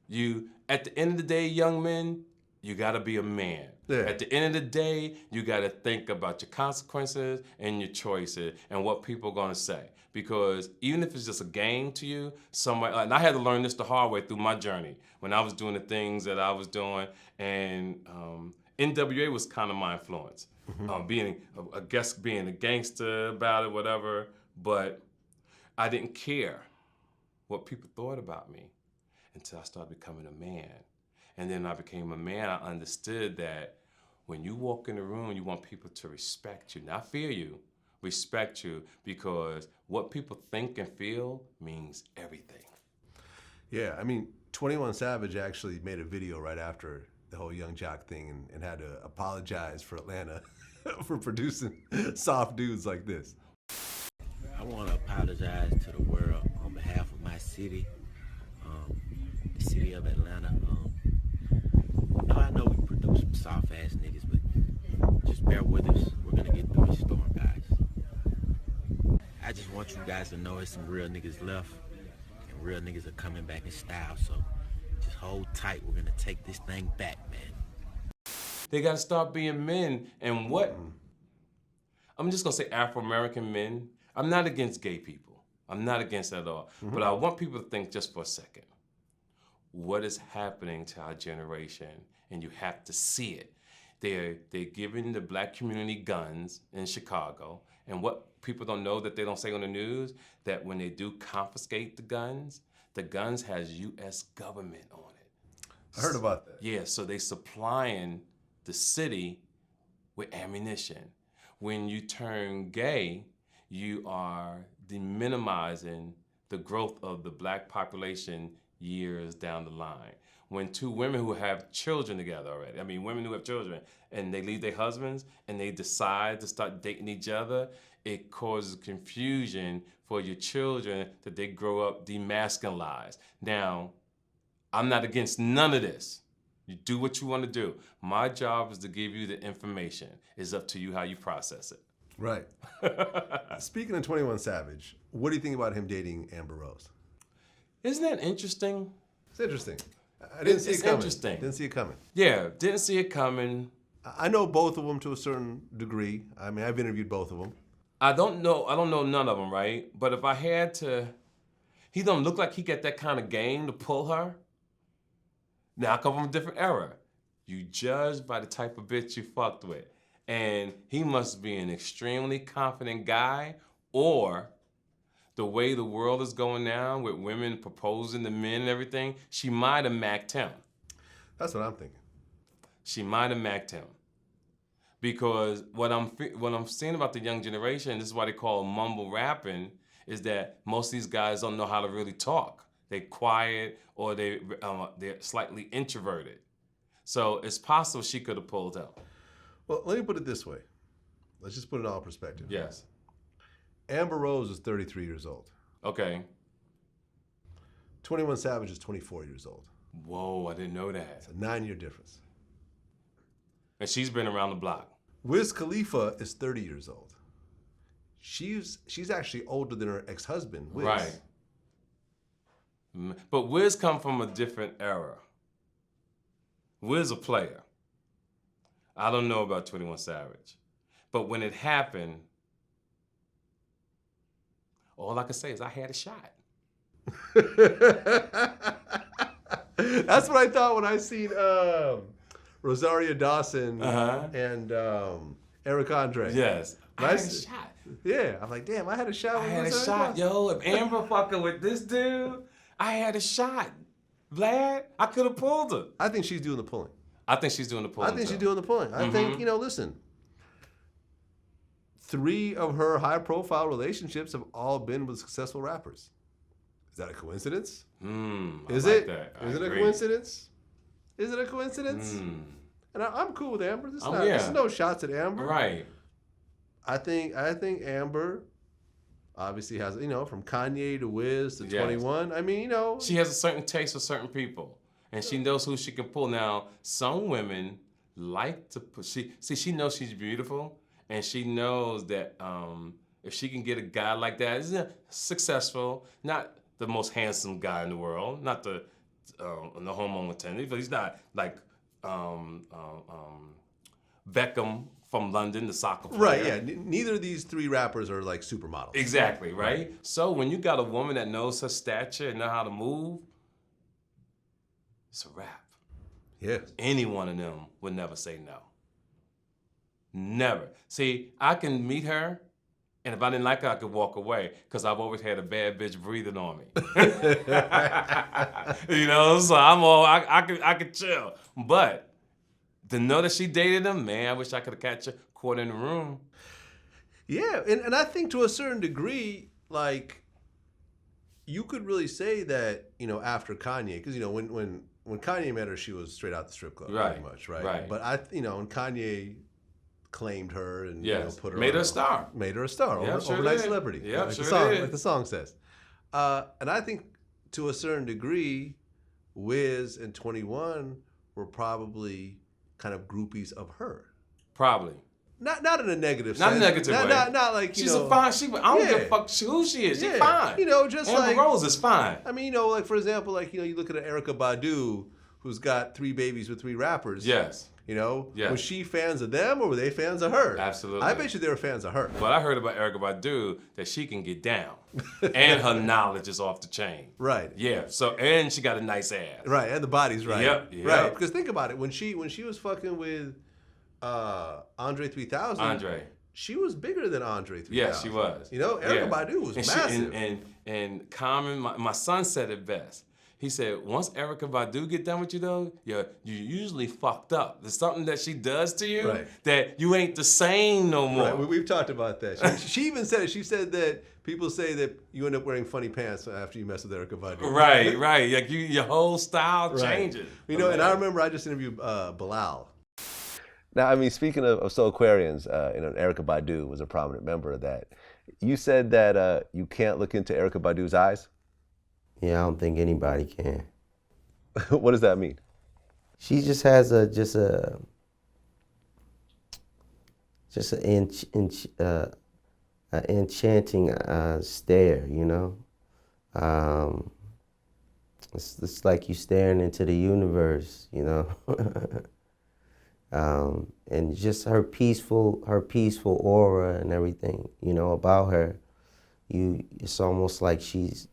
S2: you at the end of the day, young men, you gotta be a man.
S1: Yeah.
S2: At the end of the day, you gotta think about your consequences and your choices and what people are gonna say. Because even if it's just a game to you, and I had to learn this the hard way through my journey when I was doing the things that I was doing, and NWA was kind of my influence. Being being a gangster about it, whatever, but I didn't care what people thought about me until I started becoming a man. And then I became a man, I understood that when you walk in the room, you want people to respect you, not fear you, respect you, because what people think and feel means everything.
S1: Yeah, I mean, 21 Savage actually made a video right after the whole Young Jock thing and had to apologize for Atlanta for producing soft dudes like this.
S5: I want to apologize to the world on behalf of my city, the city of Atlanta. I know we produce some soft-ass niggas, but just bear with us. We're going to get through this storm, guys. I just want you guys to know there's some real niggas left, and real niggas are coming back in style, so just hold tight. We're going to take this thing back, man.
S2: They got to start being men, and what? I'm just going to say Afro-American men. I'm not against gay people. I'm not against that at all. But I want people to think just for a second. What is happening to our generation? And you have to see it. They're giving the black community guns in Chicago. And what people don't know that they don't say on the news, that when they do confiscate the guns has U.S. government on it.
S1: I heard about that.
S2: Yeah, so they supplying the city with ammunition. When you turn gay, you are minimizing the growth of the black population years down the line. When two women who have children together already, I mean women who have children, and they leave their husbands and they decide to start dating each other, it causes confusion for your children that they grow up demasculinized. Now, I'm not against none of this. You do what you want to do. My job is to give you the information. It's up to you how you process it.
S1: Right. Speaking of 21 Savage, what do you think about him dating Amber Rose?
S2: Isn't that interesting?
S1: It's interesting. I didn't see it coming.
S2: Interesting.
S1: Didn't see it coming.
S2: Yeah, didn't see it coming.
S1: I know both of them to a certain degree. I mean, I've interviewed both of them.
S2: I don't know none of them, right? But if I had to, he don't look like he got that kind of game to pull her. Now I come from a different era. You judge by the type of bitch you fucked with. And he must be an extremely confident guy, or the way the world is going now with women proposing to men and everything, she might have macked him.
S1: That's what I'm thinking.
S2: She might have macked him. Because what I'm seeing about the young generation, this is why they call mumble rapping, is that most of these guys don't know how to really talk. They're quiet, or they're slightly introverted. So it's possible she could have pulled out.
S1: Well, let me put it this way. Let's just put it all in perspective.
S2: Yes.
S1: Amber Rose is 33 years old.
S2: Okay.
S1: 21 Savage is 24 years old.
S2: Whoa, I didn't know that.
S1: It's a 9-year difference.
S2: And she's been around the block.
S1: Wiz Khalifa is 30 years old. She's actually older than her ex-husband, Wiz.
S2: Right. But Wiz come from a different era. Wiz a player. I don't know about 21 Savage. But when it happened, all I can say is I had a shot.
S1: That's what I thought when I seen Rosario Dawson and Eric Andre.
S2: Yes. I had a shot.
S1: Yeah, I'm like, damn, I had a shot.
S2: I had a shot, yo. If Amber fucking with this dude, I had a shot. Vlad, I could have pulled her.
S1: I think she's doing the pulling.
S2: I think she's doing the pulling.
S1: I think she's doing the pulling. I think, listen, 3 of her high-profile relationships have all been with successful rappers. Is that a coincidence? Is it? Is it a coincidence? Is it a coincidence? And I'm cool with Amber. There's no shots at Amber.
S2: Right.
S1: I think Amber obviously has, from Kanye to Wiz to 21. I mean,
S2: She has a certain taste for certain people. And she knows who she can pull. Now, some women like to put, she knows she's beautiful. And she knows that if she can get a guy like that, is successful, not the most handsome guy in the world, not the homeowner attendant, but he's not like Beckham from London, the soccer player.
S1: Right, yeah. Neither of these 3 rappers are like supermodels.
S2: Exactly, right? So when you got a woman that knows her stature and know how to move, it's a wrap.
S1: Yeah.
S2: Any one of them would never say no. Never. See, I can meet her, and if I didn't like her, I could walk away, because I've always had a bad bitch breathing on me. So I could chill. But to know that she dated him, man, I wish I could have catch her caught in the room.
S1: Yeah, and I think to a certain degree, like, you could really say that, after Kanye, because, when Kanye met her, she was straight out the strip club,
S2: right.
S1: pretty much, right?
S2: Right.
S1: But when Kanye claimed her and put her
S2: made her a star.
S1: Made her a star,
S2: Sure
S1: overnight
S2: did.
S1: celebrity.
S2: Yeah,
S1: like
S2: did.
S1: Like the song says. And I think to a certain degree, Wiz and 21 were probably kind of groupies of her.
S2: Probably.
S1: Not in a negative
S2: Not
S1: sense.
S2: negative way.
S1: Not like,
S2: she's a fine. I don't give a fuck who she is. She's fine.
S1: Just
S2: Amber
S1: like
S2: Rose is fine.
S1: I mean, like, for example, like, you look at an Erykah Badu, who's got 3 babies with 3 rappers.
S2: Yes.
S1: You know,
S2: Yes.
S1: was she fans of them or were they fans of her?
S2: Absolutely.
S1: I bet you they were fans of her.
S2: But I heard about Erykah Badu that she can get down, and her knowledge is off the chain.
S1: Right.
S2: Yeah. So and she got a nice ass.
S1: Right, and the body's right.
S2: Yep.
S1: Right, because think about it. When she was fucking with Andre 3000,
S2: Andre.
S1: she was bigger than Andre 3000.
S2: Yeah, she was.
S1: You know, Erykah Badu was
S2: and
S1: massive.
S2: And Common, my son said it best. He said, once Erykah Badu get done with you though, you usually fucked up. There's something that she does to you that you ain't the same no more.
S1: Right, we've talked about that. She even said it. She said that people say that you end up wearing funny pants after you mess with Erykah Badu.
S2: Right. Like your whole style changes.
S1: You know, and I remember I just interviewed Bilal. Now, I mean, speaking of Soul Aquarians, Erykah Badu was a prominent member of that. You said that you can't look into Erykah Badu's eyes?
S6: Yeah, I don't think anybody can.
S1: What does that mean?
S6: She just has an enchanting stare, you know. It's like you staring into the universe, you know. And just her peaceful aura and everything, you know, about her. It's almost like she's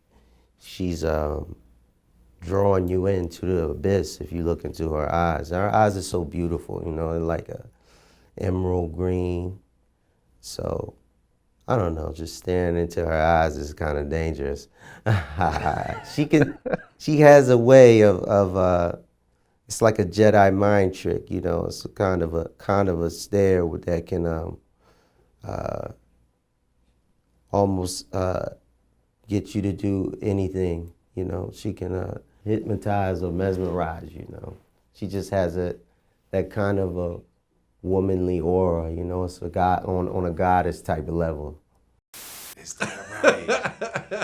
S6: drawing you into the abyss if you look into her eyes. Her eyes are so beautiful, you know, they're like a emerald green. So, I don't know, just staring into her eyes is kind of dangerous. She has a way of it's like a Jedi mind trick, you know. It's kind of a stare that can almost get you to do anything, you know. She can hypnotize or mesmerize, you know. She just has that kind of a womanly aura, you know. It's a god on a goddess type of level.
S2: Is that right?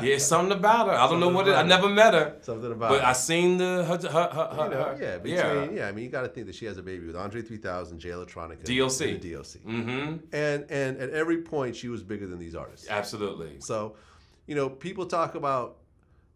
S2: Yeah, it's something about her. I don't know what I never met her.
S1: Something about
S2: but
S1: her.
S2: I seen her.
S1: I mean, you got to think that she has a baby with Andre 3000, Jay Electronica,
S2: DLC.
S1: and DLC.
S2: Mm-hmm.
S1: And at every point, she was bigger than these artists.
S2: Absolutely.
S1: So, you know, people talk about,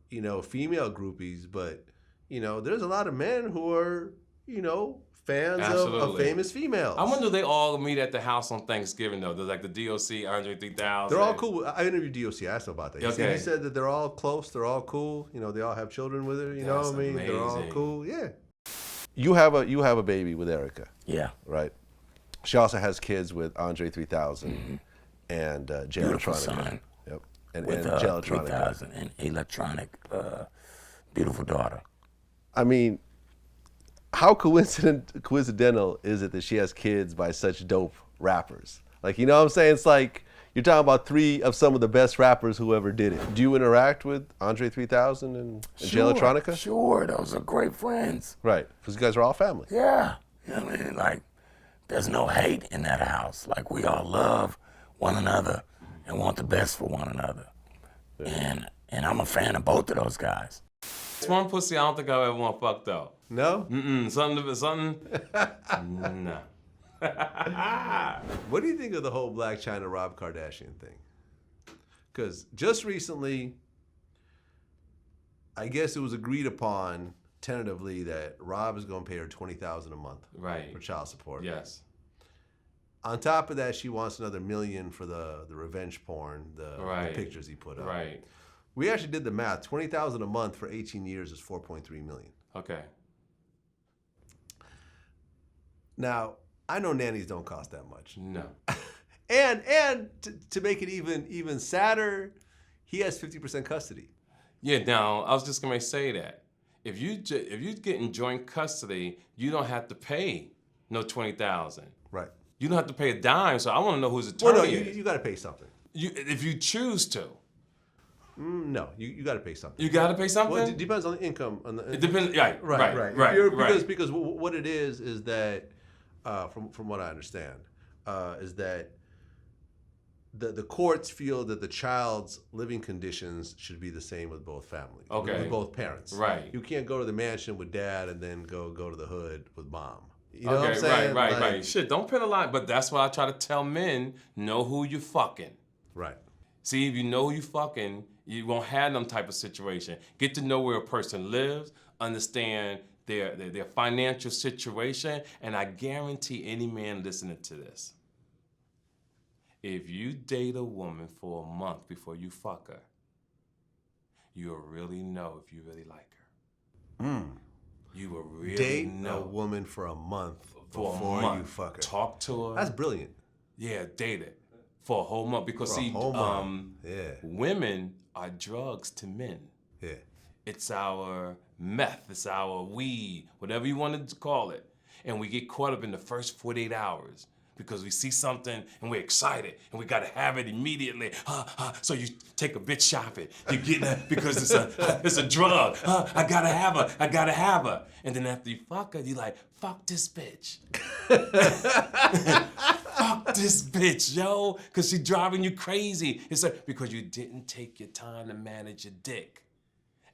S1: you know, female groupies, but, you know, there's a lot of men who are, you know, fans of famous females.
S2: I wonder if they all meet at the house on Thanksgiving, though. There's like the DOC, Andre 3000.
S1: They're all cool. I interviewed DOC. I asked him about that.
S2: Okay.
S1: He said that they're all close. They're all cool. You know, they all have children with her. You know what I mean?
S2: Amazing.
S1: They're all cool. Yeah. You have a baby with Erykah.
S5: Yeah.
S1: Right. She also has kids with Andre 3000 and Jay
S5: Beautiful
S1: Electronica.
S5: son.
S1: Yep. And
S5: With
S1: Jay Electronica.
S5: 3000 and electronic, beautiful daughter.
S1: I mean, how coincidental is it that she has kids by such dope rappers? Like, you know what I'm saying? It's like you're talking about 3 of some of the best rappers who ever did it. Do you interact with Andre 3000 and Jay Electronica?
S5: Sure, those are great friends.
S1: Right, because you guys are all family.
S5: Yeah. You know what I mean? Like, there's no hate in that house. Like, we all love one another and want the best for one another. And I'm a fan of both of those guys.
S2: It's one pussy I don't think I ever want fucked up.
S1: No?
S2: Something. No.
S1: What do you think of the whole Blac Chyna Rob Kardashian thing? Because just recently, I guess it was agreed upon tentatively that Rob is going to pay her $20,000 a month for child support.
S2: Yes.
S1: On top of that, she wants another $1 million for the revenge porn, the pictures he put up.
S2: Right.
S1: We actually did the math. $20,000 a month for 18 years is $4.3 million.
S2: Okay.
S1: Now, I know nannies don't cost that much.
S2: No.
S1: And to make it even sadder, he has 50% custody.
S2: Yeah. Now I was just gonna say that if you get in joint custody, you don't have to pay no $20,000.
S1: Right.
S2: You don't have to pay a dime. So I want to know whose attorney
S1: Well, no,
S2: is.
S1: you got to pay something.
S2: If you choose to.
S1: No, you got to pay something.
S2: You got to pay something.
S1: Well, it depends on the income.
S2: It depends. Right.
S1: Because what it is that from what I understand, is that the courts feel that the child's living conditions should be the same with both families.
S2: Okay.
S1: With both parents.
S2: Right.
S1: You can't go to the mansion with dad and then go to the hood with mom. You know what I'm saying?
S2: Right. Shit, don't penalize. But that's why I try to tell men: know who you fucking.
S1: Right.
S2: See, if you know who you fucking, you won't have them type of situation. Get to know where a person lives. Understand their financial situation, and I guarantee any man listening to this, if you date a woman for a month before you fuck her, you'll really know if you really like her. You will really
S1: Date
S2: know.
S1: a woman for a month
S2: For
S1: before
S2: a month.
S1: you fuck her.
S2: Talk to her.
S1: That's brilliant.
S2: Yeah, date it for a whole month because
S1: For a
S2: see,
S1: whole month. Yeah.
S2: women are drugs to men.
S1: Yeah.
S2: It's our meth, it's our weed, whatever you wanted to call it. And we get caught up in the first 48 hours because we see something and we're excited and we gotta have it immediately. So you take a bitch shopping. You get it because it's a drug. I gotta have her. And then after you fuck her, you like, fuck this bitch. Fuck this bitch, yo, because she's driving you crazy. It's like, because you didn't take your time to manage your dick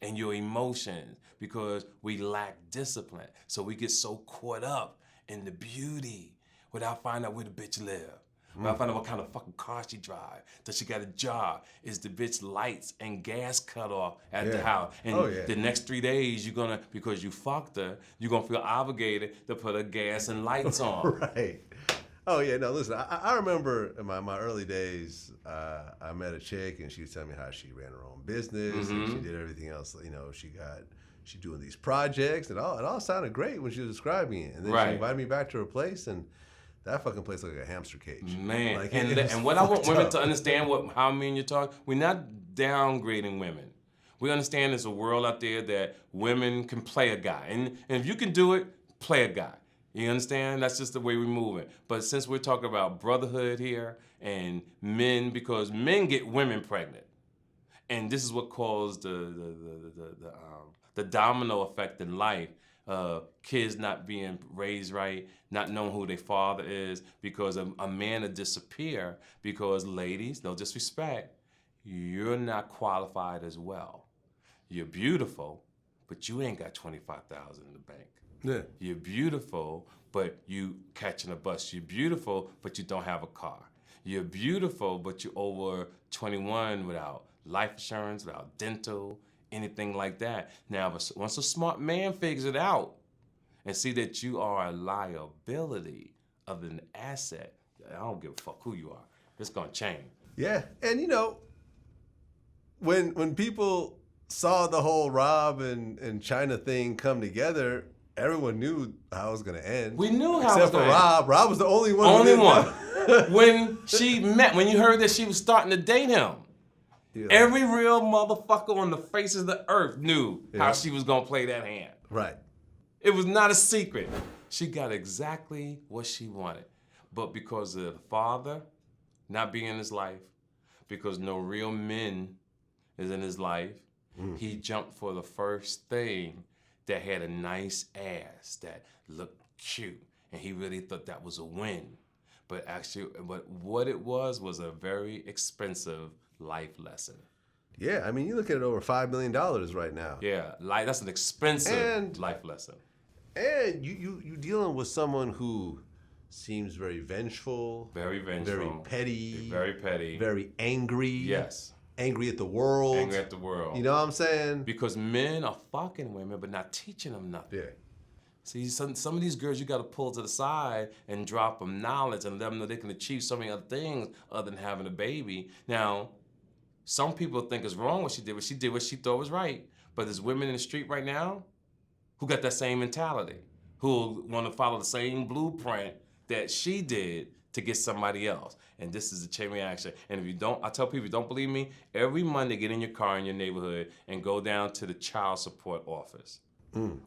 S2: and your emotions, because we lack discipline. So we get so caught up in the beauty without finding out where the bitch live. Without finding out what kind of fucking car she drive. Does she got a job? Is the bitch lights and gas cut off at the house? And the next 3 days, you're gonna, because you fucked her, you're gonna feel obligated to put her gas and lights on.
S1: Right. Oh yeah, no. Listen, I remember in my early days, I met a chick and she was telling me how she ran her own business and she did everything else. You know, she doing these projects and it all sounded great when she was describing it. And then she invited me back to her place and that fucking place looked like a hamster cage.
S2: Man,
S1: like,
S2: and what I want women to understand, how me and you talk, we're not downgrading women. We understand there's a world out there that women can play a guy, and if you can do it, play a guy. You understand? That's just the way we're moving. But since we're talking about brotherhood here and men, because men get women pregnant, and this is what caused the domino effect in life. Kids not being raised right, not knowing who their father is, because a man will disappear because, ladies, no disrespect, you're not qualified as well. You're beautiful, but you ain't got $25,000 in the bank.
S1: Yeah.
S2: You're beautiful, but you catching a bus. You're beautiful, but you don't have a car. You're beautiful, but you're over 21 without life insurance, without dental, anything like that. Now, once a smart man figures it out and see that you are a liability of an asset, I don't give a fuck who you are. It's gonna change.
S1: Yeah, and you know, when people saw the whole Rob and Chyna thing come together, everyone knew how it was gonna end.
S2: We knew how it was
S1: except for
S2: gonna
S1: Rob. Rob was the only one.
S2: Only one. When you heard that she was starting to date him, every real motherfucker on the face of the earth knew how she was gonna play that hand.
S1: Right.
S2: It was not a secret. She got exactly what she wanted. But because of the father not being in his life, because no real men is in his life, he jumped for the first thing that had a nice ass, that looked cute. And he really thought that was a win. But what it was a very expensive life lesson.
S1: Yeah, I mean, you look at it over $5 million right now.
S2: Yeah, that's an expensive life lesson.
S1: And you dealing with someone who seems very vengeful.
S2: Very vengeful.
S1: Very petty.
S2: Very petty.
S1: Very angry.
S2: Yes.
S1: Angry at the world.
S2: Angry at the world.
S1: You know what I'm saying?
S2: Because men are fucking women, but not teaching them nothing.
S1: Yeah.
S2: See, some of these girls you got to pull to the side and drop them knowledge and let them know they can achieve so many other things other than having a baby. Now, some people think it's wrong what she did, but she did what she thought was right. But there's women in the street right now who got that same mentality, who want to follow the same blueprint that she did to get somebody else. And this is a chain reaction. And if you don't, I tell people, don't believe me, every Monday get in your car in your neighborhood and go down to the child support office.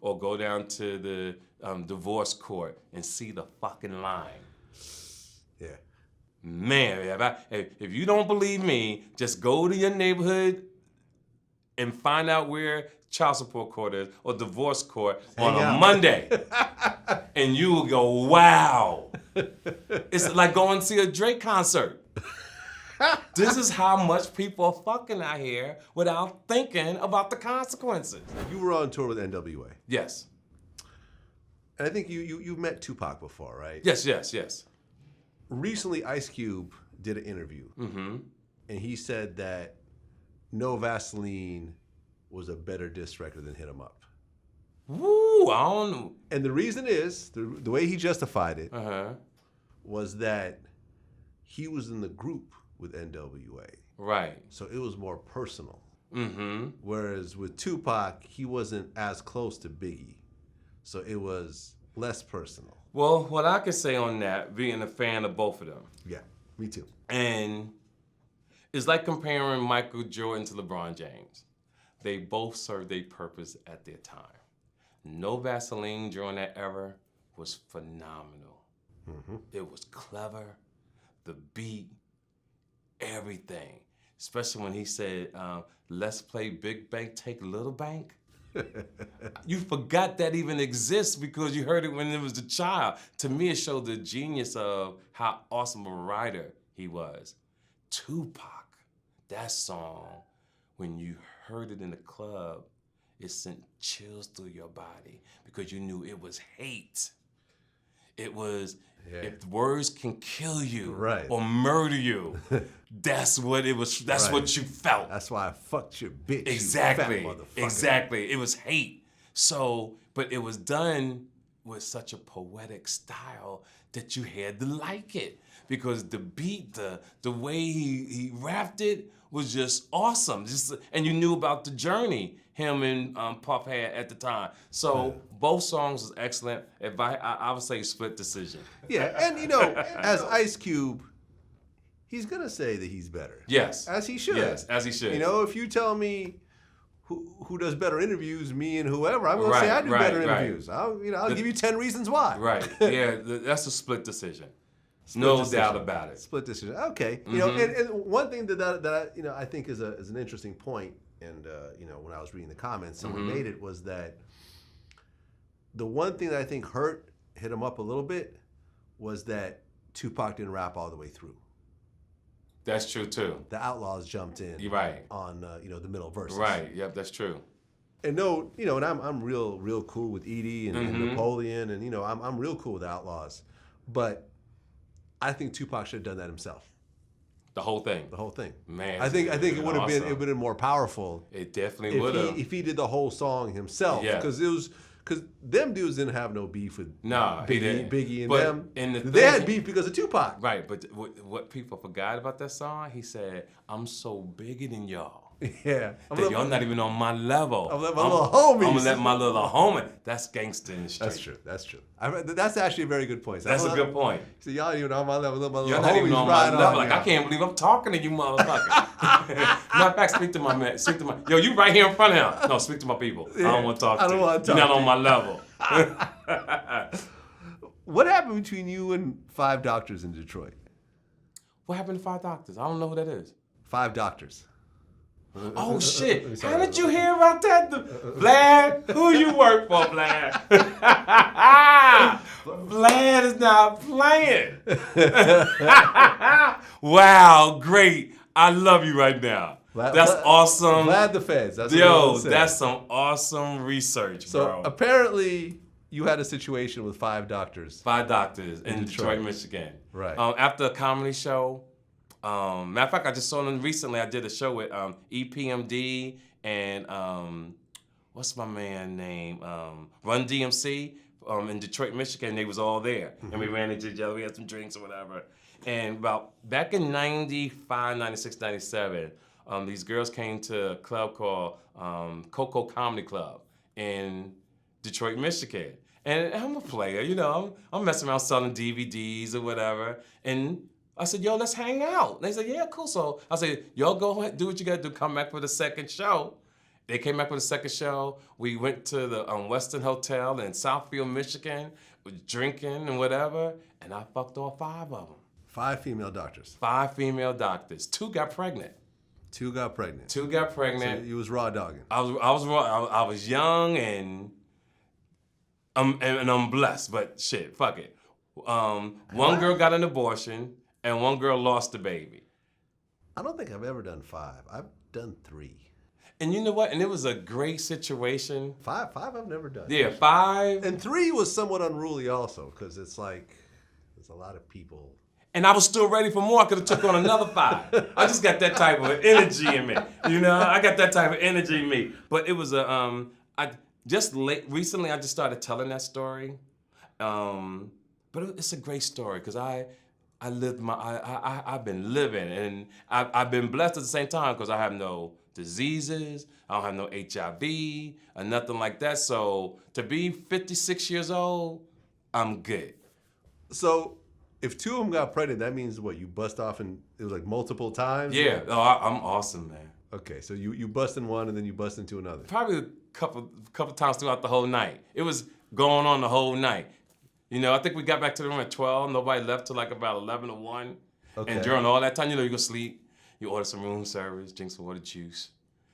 S2: Or go down to the divorce court and see the fucking line.
S1: Yeah.
S2: Man, if you don't believe me, just go to your neighborhood and find out where child support court is or divorce court on a Monday. And you will go, wow. It's like going to see a Drake concert. This is how much people are fucking out here without thinking about the consequences.
S1: You were on tour with NWA.
S2: Yes.
S1: And I think you met Tupac before, right?
S2: Yes.
S1: Recently, Ice Cube did an interview. And he said that No Vaseline was a better diss record than Hit 'Em Up.
S2: Woo, I don't know.
S1: And the reason is, the way he justified it
S2: Uh-huh.
S1: was that he was in the group with NWA.
S2: Right.
S1: So it was more personal.
S2: Mm-hmm.
S1: Whereas with Tupac, he wasn't as close to Biggie. So it was less personal.
S2: Well, what I can say on that, being a fan of both of them,
S1: Yeah, me too.
S2: and it's like comparing Michael Jordan to LeBron James. They both served their purpose at their time. No Vaseline during that era was phenomenal.
S1: Mm-hmm.
S2: It was clever, the beat, everything. Especially when he said, let's play big bank, take little bank. You forgot that even exists because you heard it when it was a child. To me, it showed the genius of how awesome a writer he was. Tupac, that song, when you heard it in the club, it sent chills through your body because you knew it was hate. It was, if words can kill you
S1: Right.
S2: or murder you, that's what it was. That's
S1: Right.
S2: what you felt.
S1: That's why I fucked your bitch.
S2: Exactly.
S1: You fat motherfucker.
S2: Exactly. It was hate. So, but it was done with such a poetic style that you had to like it because the beat, the way he rapped it was just awesome. And you knew about the journey him and Puff had at the time. So both songs was excellent. If I would say split decision.
S1: Yeah, and you know, as Ice Cube, he's gonna say that he's better.
S2: Yes.
S1: As he should.
S2: Yes, as he should.
S1: You know, if you tell me who does better interviews, me and whoever, I'm gonna say I do better interviews. I'll give you 10 reasons why.
S2: Right. Yeah, that's a split decision. No doubt about it.
S1: Split decision. Okay.
S2: Mm-hmm.
S1: You know, and one thing that I think is an interesting point, and when I was reading the comments, someone
S2: Mm-hmm.
S1: made it was that the one thing that I think hit him up a little bit was that Tupac didn't rap all the way through.
S2: That's true too.
S1: The Outlaws jumped in.
S2: You're right.
S1: On the middle verses.
S2: Right. Yep. That's true.
S1: And and I'm real cool with Edie and Napoleon, and I'm real cool with the Outlaws, but I think Tupac should have done that himself.
S2: The whole thing.
S1: The whole thing.
S2: Man.
S1: I think it would have
S2: awesome.
S1: been more powerful.
S2: It definitely would have.
S1: If he did the whole song himself.
S2: Yeah.
S1: Because them dudes didn't have no beef with
S2: Nah, he didn't.
S1: Biggie and
S2: But
S1: them.
S2: in the
S1: They
S2: thing-
S1: had beef because of Tupac.
S2: Right, but what people forgot about that song, he said, "I'm so bigger than y'all.
S1: Yeah.
S2: That y'all not even on my level.
S1: I'm letting my little homies."
S2: I'm gonna let my little homie. That's gangster in the street.
S1: That's true. That's actually a very good point. So
S2: That's a good point.
S1: So y'all even on my level, my little
S2: You're not even
S1: homies
S2: on my
S1: riding
S2: level.
S1: on
S2: Like, I can't believe I'm talking to you, motherfucker. Matter of fact, speak to my man. Speak to my. Yo, you right here in front of him. No, speak to my people. I don't want to talk to you.
S1: I don't want to
S2: You're
S1: talk
S2: not
S1: to
S2: on my level.
S1: What happened between you and 5 Doctors in Detroit?
S2: What happened to 5 Doctors? I don't know who that is.
S1: 5 Doctors.
S2: Oh shit! How did you hear about that, Vlad? Who you work for, Vlad? Vlad is not playing. Wow, great! I love you right now. That's awesome.
S1: Vlad the Feds. That's what I
S2: Yo,
S1: wanna say.
S2: that's some awesome research,
S1: So
S2: bro.
S1: apparently you had a situation with 5 Doctors.
S2: 5 Doctors in
S1: Detroit.
S2: Detroit, Michigan.
S1: Right.
S2: After a comedy show. Matter of fact, I just saw them recently. I did a show with EPMD and what's my man name? Run DMC in Detroit, Michigan. They was all there, and we ran into each other. We had some drinks or whatever. And back in 95, 96, 97, these girls came to a club called Coco Comedy Club in Detroit, Michigan. And I'm a player, I'm messing around selling DVDs or whatever. And I said, yo, let's hang out. And they said, yeah, cool. So I said, y'all go ahead, do what you got to do. Come back for the second show. They came back for the second show. We went to the Westin Hotel in Southfield, Michigan, was drinking and whatever. And I fucked all 5 of them.
S1: 5 female doctors.
S2: 5 female doctors. 2 got pregnant.
S1: 2 got pregnant.
S2: 2 got pregnant.
S1: So you was raw dogging.
S2: I was young and I'm blessed, but shit, fuck it. One girl got an abortion and 1 girl lost the baby.
S1: I don't think I've ever done 5. I've done 3.
S2: And you know what? And it was a great situation.
S1: 5 I've never done.
S2: Yeah, 5.
S1: And 3 was somewhat unruly also, because it's like there's a lot of people.
S2: And I was still ready for more. I could have took on another 5. I just got that type of energy in me. I got that type of energy in me. But it was just recently, I just started telling that story. But it's a great story because I've been living, and I've been blessed at the same time because I have no diseases, I don't have no HIV or nothing like that. So to be 56 years old, I'm good.
S1: So if two of them got pregnant, that means what? You bust off and it was like multiple times?
S2: Yeah, I'm awesome, man.
S1: Okay, so you bust in one and then you bust into another.
S2: Probably a couple times throughout the whole night. It was going on the whole night. You know, I think we got back to the room at 12. Nobody left till like about 11 or 1.
S1: Okay.
S2: And during all that time, you know, you go sleep. You order some room service, drink some water juice.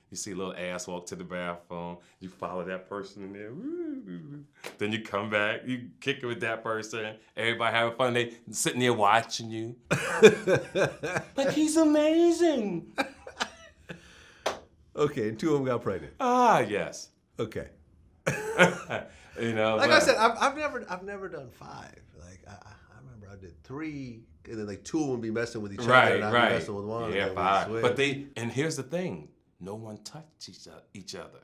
S2: You see a little ass walk to the bathroom. You follow that person in there. Woo. Then you come back. You kick it with that person. Everybody having fun. They sitting there watching you. Like, he's amazing.
S1: Okay, and two of them got pregnant.
S2: Ah, yes.
S1: Okay.
S2: You know,
S1: Like I said, I've never done 5. Like I remember I did 3, and then like 2 of them be messing with each other, and I'd be messing with one.
S2: Yeah,
S1: and
S2: 5.
S1: we'd
S2: But
S1: switch.
S2: and here's the thing: no one touched each other.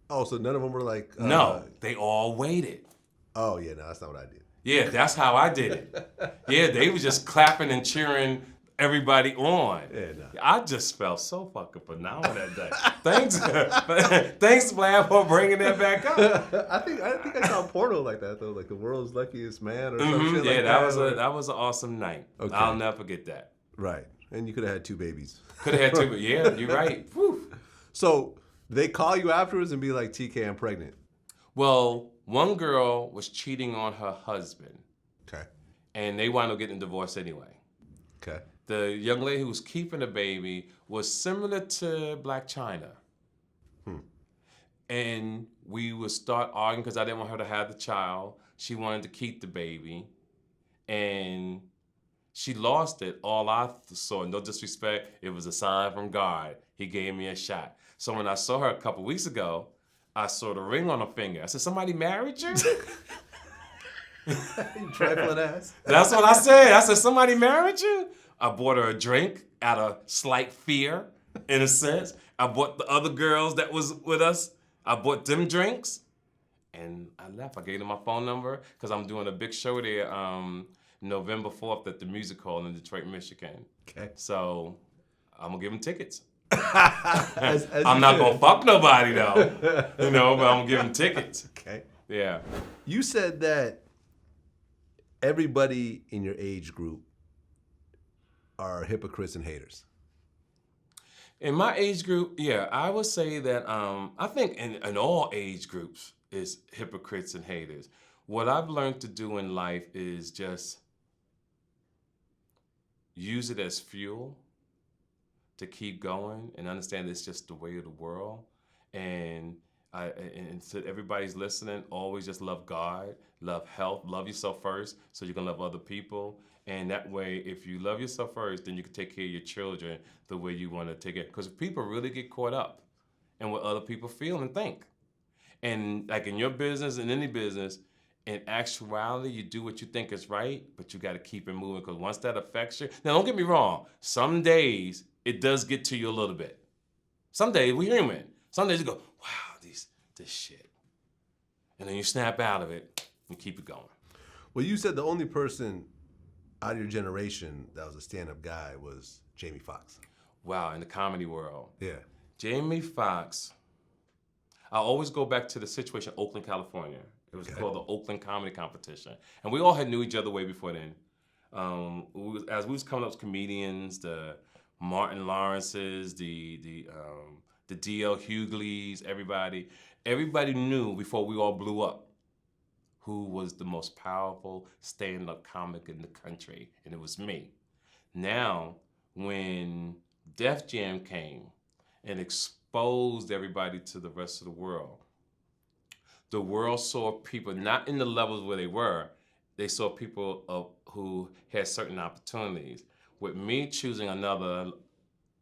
S1: Oh, so none of them were like.
S2: No, they all waited.
S1: Oh yeah, no, that's not what I did.
S2: Yeah, that's how I did it. Yeah, they was just clapping and cheering everybody on.
S1: Yeah, no.
S2: I just felt so fucking phenomenal that day. Thanks, thanks, Vlad, for bringing that back up.
S1: I think I saw porno like that though, like the world's luckiest man or some shit
S2: Yeah,
S1: like
S2: that was an awesome night.
S1: Okay.
S2: I'll never forget that.
S1: Right, and you could have had 2 babies.
S2: Could have had 2, but yeah, you're right. Whew.
S1: So they call you afterwards and be like, TK, I'm pregnant.
S2: Well, one girl was cheating on her husband,
S1: Okay.
S2: and they wound up getting divorced anyway.
S1: Okay.
S2: The young lady who was keeping the baby was similar to Blac Chyna. And we would start arguing because I didn't want her to have the child. She wanted to keep the baby. And she lost it. All I saw, no disrespect, it was a sign from God. He gave me a shot. So when I saw her a couple weeks ago, I saw the ring on her finger. I said, somebody married you?
S1: You trifling ass.
S2: That's what I said. I said, somebody married you? I bought her a drink out of slight fear, in a sense. I bought the other girls that was with us, I bought them drinks, and I left. I gave them my phone number because I'm doing a big show there November 4th at the Music Hall in Detroit, Michigan.
S1: Okay.
S2: So I'm going to give them tickets.
S1: As
S2: I'm not going to fuck nobody, though. You know, but I'm going to give them tickets.
S1: Okay.
S2: Yeah.
S1: You said that everybody in your age group are hypocrites and haters.
S2: In my age group, yeah, I would say that I think in all age groups is hypocrites and haters. What I've learned to do in life is just use it as fuel to keep going and understand it's just the way of the world. And to everybody's listening, always just love God, love health, love yourself first so you can love other people. And that way, if you love yourself first, then you can take care of your children the way you want to take it. Because people really get caught up in what other people feel and think. And like in your business, in any business, in actuality, you do what you think is right, but you got to keep it moving because once that affects you, now don't get me wrong, some days it does get to you a little bit. Some days we're human. Some days you go, wow, this shit. And then you snap out of it and keep it going.
S1: Well, you said the only person out of your generation that was a stand-up guy was Jamie Foxx.
S2: Wow, in the comedy world.
S1: Yeah.
S2: Jamie Foxx, I always go back to the situation in Oakland, California. It was called the Oakland Comedy Competition. And we all had knew each other way before then. As we was coming up as comedians, the Martin Lawrences, the D.L. Hugleys, everybody knew before we all blew up who was the most powerful stand-up comic in the country, and it was me. Now, when Def Jam came and exposed everybody to the rest of the world saw people not in the levels where they were, they saw people who had certain opportunities. With me choosing another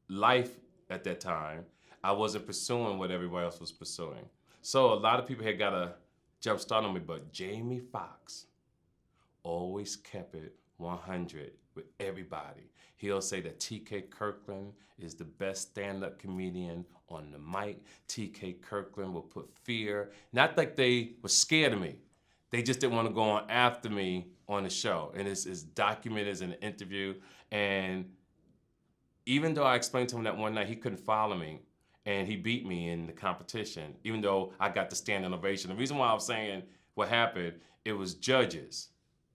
S2: life at that time, I wasn't pursuing what everybody else was pursuing. So a lot of people had got a jump start on me, but Jamie Foxx always kept it 100 with everybody. He'll say that TK Kirkland is the best stand-up comedian on the mic. TK Kirkland will put fear, not like they were scared of me. They just didn't want to go on after me on the show. And it's documented as an interview. And even though I explained to him that one night he couldn't follow me, and he beat me in the competition, even though I got the standing ovation. The reason why I was saying what happened, it was judges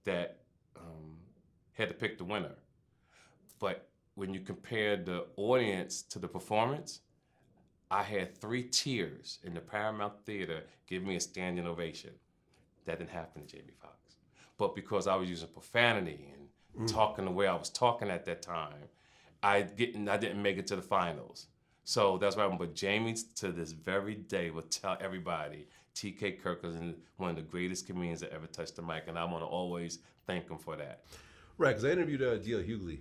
S2: that had to pick the winner. But when you compare the audience to the performance, I had 3 tiers in the Paramount Theater give me a standing ovation. That didn't happen to Jamie Foxx. But because I was using profanity and talking the way I was talking at that time, I didn't make it to the finals. So that's why, but Jamie to this very day will tell everybody TK Kirkland is one of the greatest comedians that ever touched the mic, and I want to always thank him for that.
S1: Right, because I interviewed D.L. Hughley.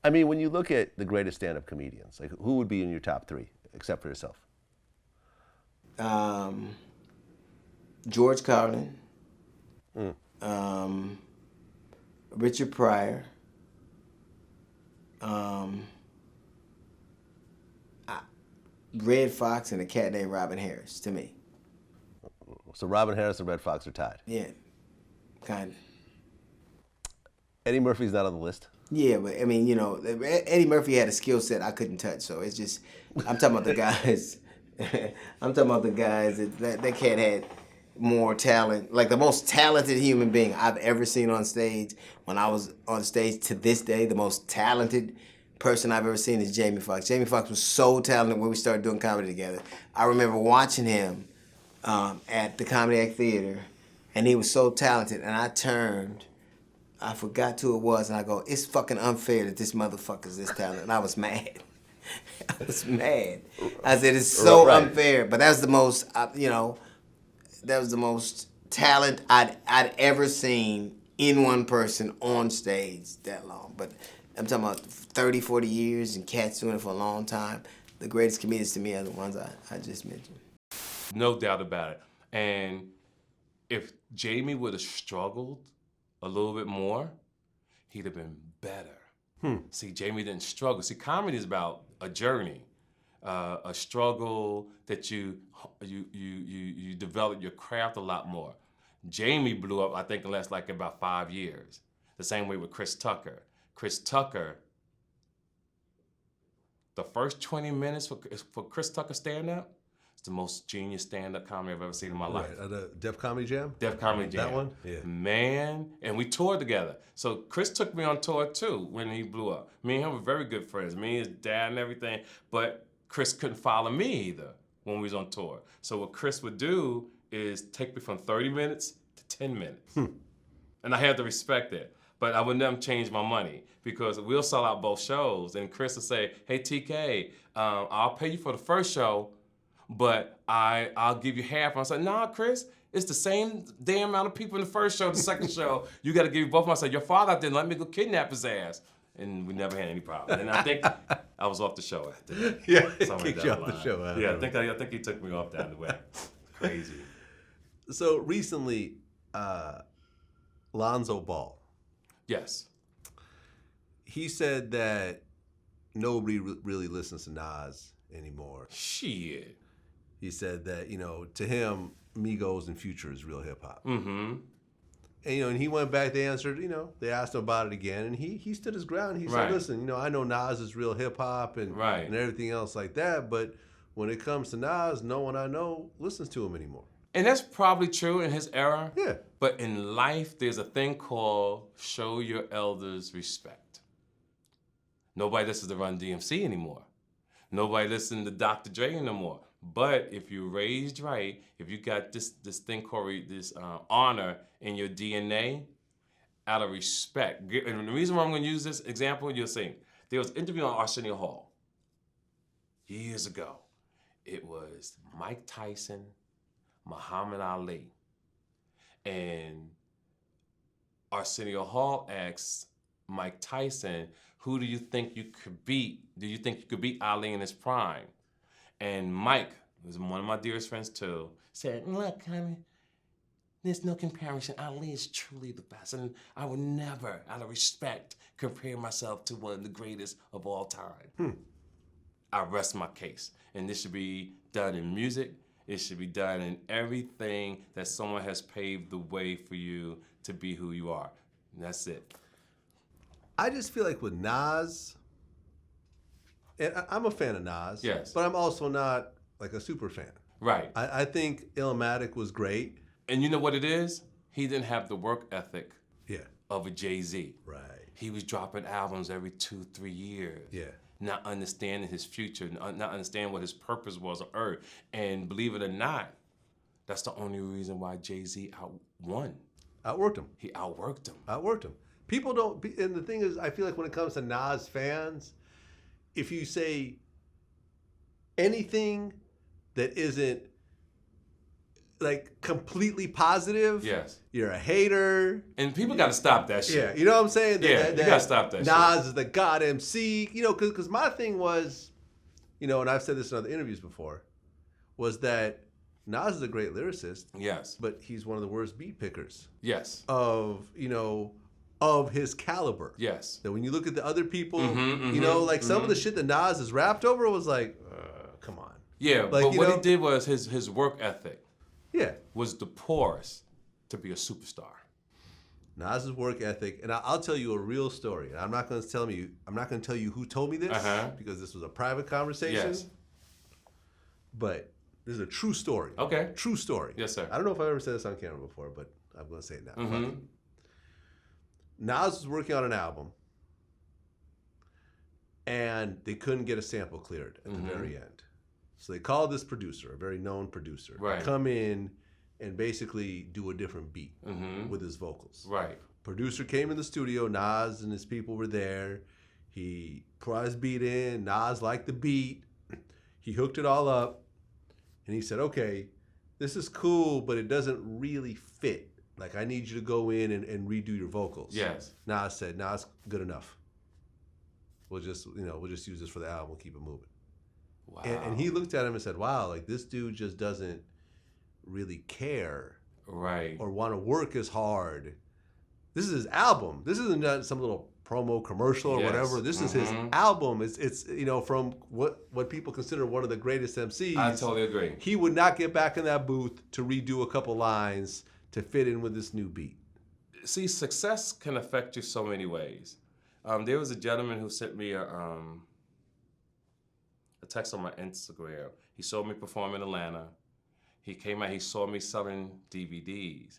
S1: I mean, when you look at the greatest stand-up comedians, like who would be in your top 3, except for yourself?
S4: George Carlin, Richard Pryor, Red Fox, and a cat named Robin Harris, to me.
S1: So Robin Harris and Red Fox are tied.
S4: Yeah, kind of.
S1: Eddie Murphy's not on the list.
S4: Yeah, but I mean, you know, Eddie Murphy had a skill set I couldn't touch, so it's just, I'm talking about the guys, that cat had more talent, like the most talented human being I've ever seen on stage. When I was on stage to this day, the most talented person I've ever seen is Jamie Foxx. Jamie Foxx was so talented when we started doing comedy together. I remember watching him at the Comedy Act Theater, and he was so talented, and I turned, I forgot who it was, and I go, it's fucking unfair that this motherfucker's this talented. And I was mad. I was mad. I said, it's so unfair. But that was the most, that was the most talent I'd ever seen in one person on stage that long. But I'm talking about 30, 40 years, and cats doing it for a long time. The greatest comedians to me are the ones I just mentioned.
S2: No doubt about it. And if Jamie would have struggled a little bit more, he'd have been better. See, Jamie didn't struggle. See, comedy is about a journey, a struggle that you develop your craft a lot more. Jamie blew up, I think, in last like about 5 years. The same way with Chris Tucker. Chris Tucker, the first 20 minutes for Chris Tucker stand-up, it's the most genius stand-up comedy I've ever seen in my life.
S1: The Def Comedy Jam?
S2: Def Comedy Jam.
S1: That one? Yeah.
S2: Man, and we toured together. So Chris took me on tour too when he blew up. Me and him were very good friends, me and his dad and everything, but Chris couldn't follow me either when we was on tour. So what Chris would do is take me from 30 minutes to 10 minutes. And I had to respect it. But I would never change my money because we'll sell out both shows. And Chris would say, hey, TK, I'll pay you for the first show, but I'll give you half. And I said, nah, Chris, it's the same damn amount of people in the first show, the second show. You got to give you both. I said, your father didn't let me go kidnap his ass. And we never had any problem. And I think I was off the show after that.
S1: Yeah, kicked you off the show.
S2: Yeah, I think he took me off down the way. Crazy.
S1: So recently, Lonzo Ball.
S2: Yes.
S1: He said that nobody really listens to Nas anymore.
S2: Shit.
S1: He said that, to him, Migos and Future is real hip hop.
S2: Mm-hmm.
S1: And, and he went back, they answered, they asked him about it again, and he stood his ground. He said, listen, I know Nas is real hip hop and everything else like that, but when it comes to Nas, no one I know listens to him anymore.
S2: And that's probably true in his era.
S1: Yeah.
S2: But in life, there's a thing called show your elders respect. Nobody listens to Run DMC anymore. Nobody listens to Dr. Dre anymore. But if you're raised right, if you got this thing called this honor in your DNA, out of respect. And the reason why I'm going to use this example, you'll see. There was an interview on Arsenio Hall years ago. It was Mike Tyson, Muhammad Ali. And Arsenio Hall asks Mike Tyson, who do you think you could beat? Do you think you could beat Ali in his prime? And Mike, who's one of my dearest friends too, said, look, honey, There's no comparison. Ali is truly the best. And I would never, out of respect, compare myself to one of the greatest of all time. I rest my case. And this should be done in music. It should be done in everything that someone has paved the way for you to be who you are. And that's it.
S1: I just feel like with Nas, and I'm a fan of Nas,
S2: Yes.
S1: but I'm also not like a super fan.
S2: Right.
S1: I think Illmatic was great.
S2: And you know what it is? He didn't have the work ethic
S1: Yeah.
S2: of a Jay-Z.
S1: Right.
S2: He was dropping albums every 2-3 years.
S1: Yeah.
S2: Not understanding his future, not understanding what his purpose was on earth. And believe it or not, that's the only reason why Jay-Z won.
S1: Outworked him.
S2: He outworked him.
S1: Outworked him. People don't, and the thing is, I feel like when it comes to Nas fans, if you say anything that isn't like completely positive,
S2: Yes.
S1: you're a hater.
S2: And people got to stop that shit.
S1: Yeah, you know what I'm saying?
S2: Yeah, you gotta stop that
S1: Nas
S2: shit.
S1: is the God MC, you know, because my thing was, you know, and I've said this in other interviews before, was that Nas is a great lyricist,
S2: Yes.
S1: but he's one of the worst beat pickers
S2: Yes.
S1: of, you know, of his caliber.
S2: Yes.
S1: That when you look at the other people, you know, like some of the shit that Nas has rapped over was like, come on.
S2: Yeah,
S1: Like,
S2: but
S1: you
S2: what
S1: know-
S2: he did was his work ethic
S1: Yeah.
S2: was the poorest to be a superstar.
S1: Nas's work ethic, and I'll tell you a real story. And I'm not going to tell you who told me this because this was a private conversation.
S2: Yes.
S1: But this is a true story.
S2: Okay.
S1: True story.
S2: Yes, sir.
S1: I don't know if I've ever said this on camera before, but I'm going to say it now.
S2: Mm-hmm.
S1: Fuck it. Nas was working on an album, and they couldn't get a sample cleared at the very end. So they called this producer, a very known producer,
S2: Right.
S1: to come in and basically do a different beat with his vocals.
S2: Right.
S1: Producer came in the studio, Nas and his people were there. He brought his beat in, Nas liked the beat. He hooked it all up, and he said, okay, this is cool, but it doesn't really fit. Like, I need you to go in and redo your vocals.
S2: Yes.
S1: Nas said, nah, it's good enough. We'll just use this for the album, we'll keep it moving.
S2: Wow.
S1: And he looked at him and said, wow, like this dude just doesn't really care
S2: Right.
S1: or want to work as hard. This is his album. This isn't just some little promo commercial or
S2: Yes.
S1: whatever. This is his album. It's you know, from what people consider one of the greatest MCs.
S2: I totally agree.
S1: He would not get back in that booth to redo a couple lines to fit in with this new beat.
S2: See, success can affect you so many ways. There was a gentleman who sent me a text on my Instagram. He saw me perform in Atlanta. He came out, he saw me selling DVDs.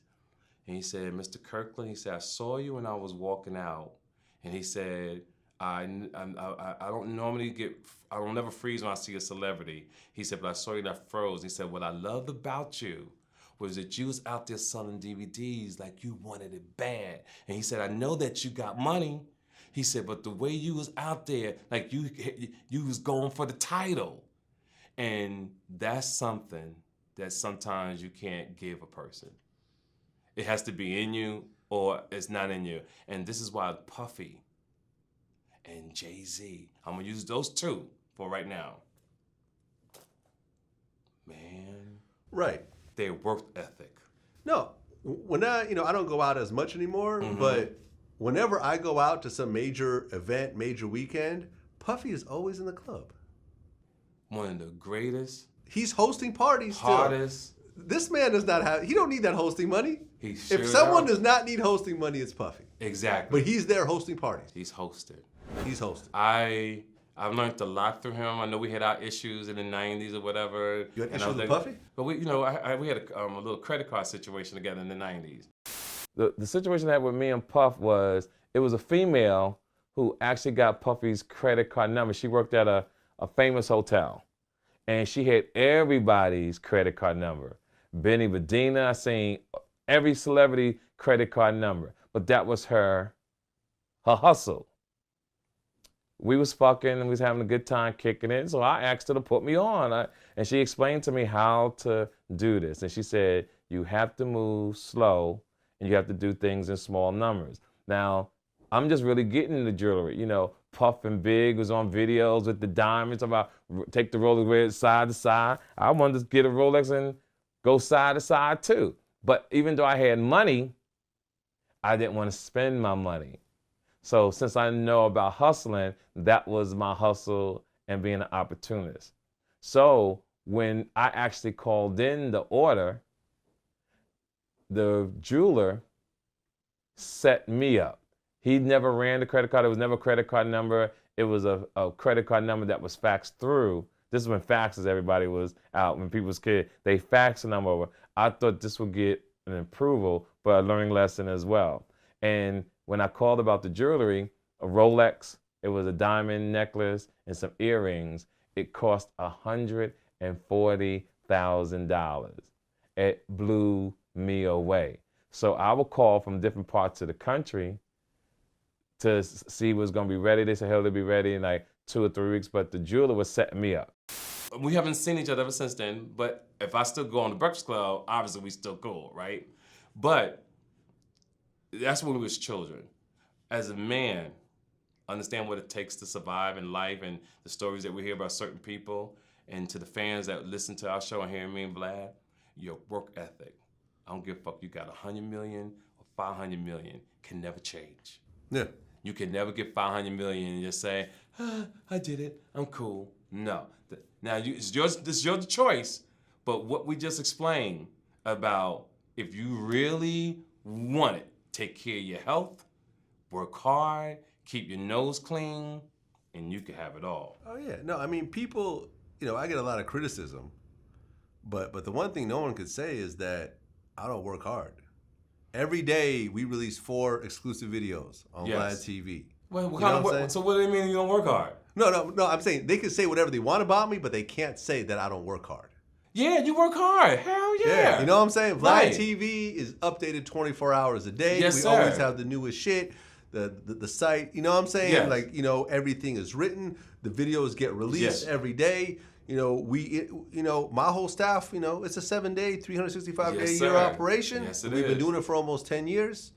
S2: And he said, Mr. Kirkland, he said, I saw you when I was walking out. And he said, I don't normally I don't never freeze when I see a celebrity. He said, but I saw you that froze. He said, what I loved about you was that you was out there selling DVDs like you wanted it bad. And he said, I know that you got money. He said, but the way you was out there, like you was going for the title. And that's something that sometimes you can't give a person. It has to be in you or it's not in you. And this is why Puffy and Jay-Z, I'm gonna use those two for right now. Man,
S1: Right.
S2: their work ethic.
S1: No, when I don't go out as much anymore, but whenever I go out to some major event, major weekend, Puffy is always in the club.
S2: One of the greatest,
S1: He's hosting parties still.
S2: hardest.
S1: This man does not have, he don't need that hosting money.
S2: He sure
S1: If someone
S2: don't.
S1: does not need hosting money, it's Puffy.
S2: Exactly.
S1: But he's there hosting parties.
S2: He's hosted.
S1: He's hosting.
S2: I've learned a lot through him. I know we had our issues in the '90s or whatever.
S1: You had
S2: and
S1: issues
S2: I was
S1: with
S2: like-
S1: Puffy?
S2: But we had a little credit card situation together in the '90s. The situation I had with me and Puff was it was a female who actually got Puffy's credit card number. She worked at a famous hotel, and she had everybody's credit card number. Benny Medina, I seen every celebrity credit card number, but that was her hustle. We was fucking and we was having a good time kicking it. So I asked her to put me on. And she explained to me how to do this. And she said, you have to move slow and you have to do things in small numbers. Now, I'm just really getting into jewelry. You know, Puff and Big was on videos with the diamonds about take the Rolex side to side. I wanted to get a Rolex and go side to side too.
S7: But even though I had money, I didn't want to spend my money. So since I know about hustling, that was my hustle and being an opportunist. So when I actually called in the order, the jeweler set me up. He never ran the credit card. It was never a credit card number. It was a credit card number that was faxed through. This is when faxes, everybody was out. When people was kids, they faxed the number over. I thought this would get an approval, but a learning lesson as well. And when I called about the jewelry, a Rolex, it was a diamond necklace and some earrings. It cost $140,000. It blew me away. So I would call from different parts of the country to see what's gonna be ready. They said, hell, they'll be ready in like 2 or 3 weeks, but the jeweler was setting me up.
S2: We haven't seen each other ever since then, but if I still go on the Breakfast Club, obviously we still cool, right? But that's when we was children. As a man, understand what it takes to survive in life and the stories that we hear about certain people, and to the fans that listen to our show and hear me and Vlad, your work ethic. I don't give a fuck you got 100 million or 500 million, can never change.
S1: Yeah.
S2: You can never get 500 million and just say, I did it, I'm cool. No. Now, this is your choice, but what we just explained about if you really want it, take care of your health, work hard, keep your nose clean, and you can have it all.
S1: Oh yeah. No, I mean, people, I get a lot of criticism, but the one thing no one could say is that I don't work hard. Every day we release 4 exclusive videos on Vlad TV.
S2: Well, so what do they mean you don't work hard?
S1: No, I'm saying they can say whatever they want about me, but they can't say that I don't work hard.
S2: Yeah, you work hard. Hell yeah.
S1: You know what I'm saying? Vlad
S2: Right.
S1: TV is updated 24 hours a day.
S2: Yes,
S1: we
S2: sir.
S1: always have the newest shit. The site, you know what I'm saying?
S2: Yes.
S1: Like, everything is written. The videos get released
S2: Yes.
S1: every day. My whole staff, it's a 7-day, 365-day
S2: Yes,
S1: year
S2: sir.
S1: operation.
S2: Yes, it
S1: We've been
S2: is.
S1: doing it for almost 10 years.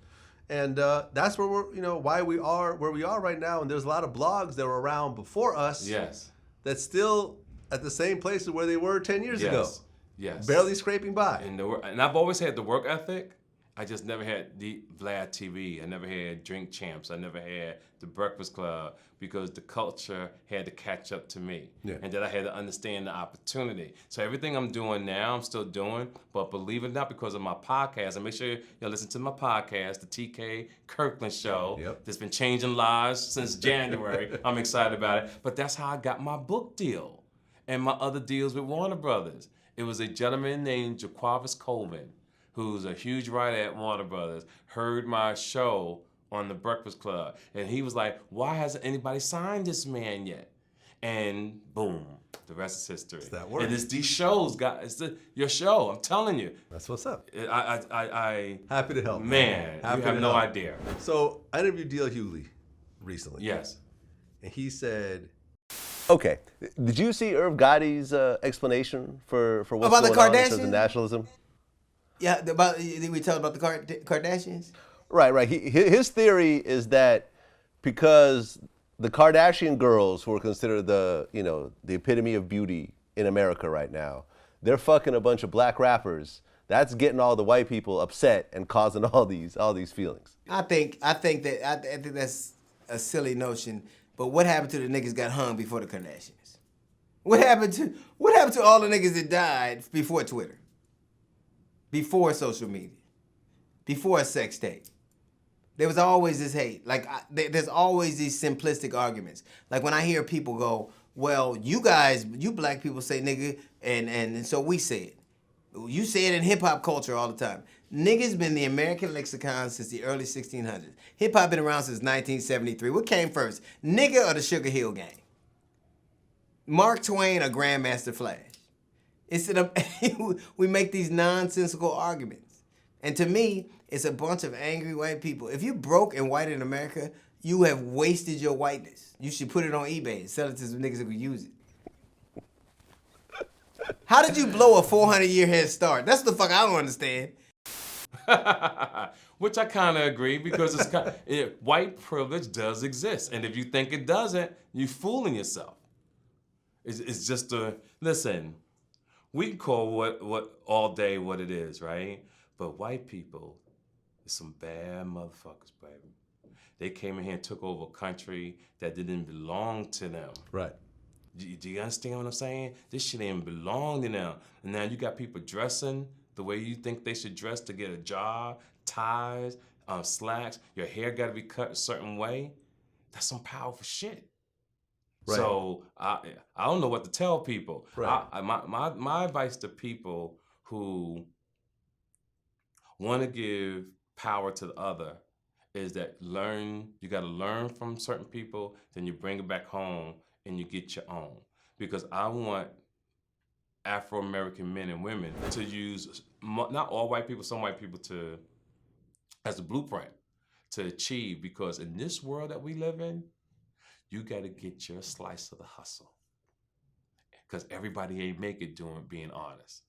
S1: And that's where we're, why we are where we are right now. And there's a lot of blogs that were around before us
S2: Yes.
S1: that's still at the same place as where they were 10 years ago.
S2: Yes.
S1: Barely scraping by.
S2: And I've always had the work ethic. I just never had the Vlad TV. I never had Drink Champs. I never had the Breakfast Club because the culture had to catch up to me.
S1: Yeah.
S2: And that I had to understand the opportunity. So everything I'm doing now, I'm still doing, but believe it or not, because of my podcast, and make sure you listen to my podcast, the TK Kirkland Show, that's been changing lives since January. I'm excited about it. But that's how I got my book deal and my other deals with Warner Brothers. It was a gentleman named Jaquavis Colvin, who's a huge writer at Warner Brothers, heard my show on the Breakfast Club. And he was like, why hasn't anybody signed this man yet? And boom, the rest is history.
S1: It's that work.
S2: And it's these shows, your show, I'm telling you.
S1: That's what's up.
S2: I
S1: Happy to help.
S2: Man,
S1: Happy
S2: you have
S1: to
S2: no
S1: help.
S2: idea.
S1: So I interviewed D.L. Hughley recently.
S2: Yes.
S1: And he said, okay, did you see Irv Gotti's explanation for what's
S8: About the
S1: going on in terms of
S8: Kardashians?
S1: nationalism?
S8: Yeah, we talk about the Kardashians.
S1: Right. His theory is that because the Kardashian girls, who are considered the epitome of beauty in America right now, they're fucking a bunch of black rappers. That's getting all the white people upset and causing all these feelings.
S8: I think that's a silly notion. But what happened to the niggas got hung before the Kardashians? What happened to all the niggas that died before Twitter? Before social media? Before a sex tape? There was always this hate. There's always these simplistic arguments. Like when I hear people go, well, you black people say nigga, and so we say it. You say it in hip-hop culture all the time. Nigga's been the American lexicon since the early 1600s. Hip-hop been around since 1973. What came first, nigga or the Sugar Hill Gang? Mark Twain or Grandmaster Flash? We make these nonsensical arguments. And to me, it's a bunch of angry white people. If you're broke and white in America, you have wasted your whiteness. You should put it on eBay and sell it to some niggas who could use it. How did you blow a 400-year head start? That's the fuck I don't understand.
S2: Which I kind of agree, because white privilege does exist. And if you think it doesn't, you're fooling yourself. It's just listen, we can call what all day what it is, right? But white people is some bad motherfuckers, baby. They came in here and took over a country that didn't belong to them.
S1: Right.
S2: Do you understand what I'm saying? This shit ain't belong to them. And now you got people dressing the way you think they should dress to get a job, ties, slacks. Your hair got to be cut a certain way. That's some powerful shit. Right. So I don't know what to tell people. Right. My advice to people who want to give power to the other is that you got to learn from certain people, then you bring it back home and you get your own. Because I want Afro-American men and women to use, not all white people, some white people as a blueprint to achieve. Because in this world that we live in, you got to get your slice of the hustle. Because everybody ain't make it being honest.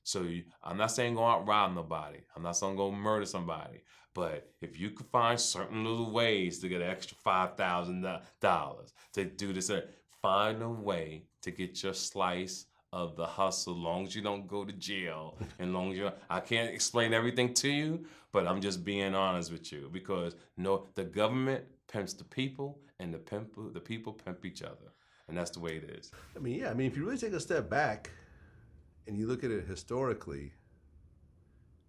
S2: So I'm not saying go out and rob nobody. I'm not saying go murder somebody. But if you could find certain little ways to get an extra $5,000 to do this, find a way to get your slice of the hustle, long as you don't go to jail, and long as I can't explain everything to you, but I'm just being honest with you, because the government pimps the people, and the people pimp each other, and that's the way it is.
S1: I mean, yeah. I mean, if you really take a step back and you look at it historically,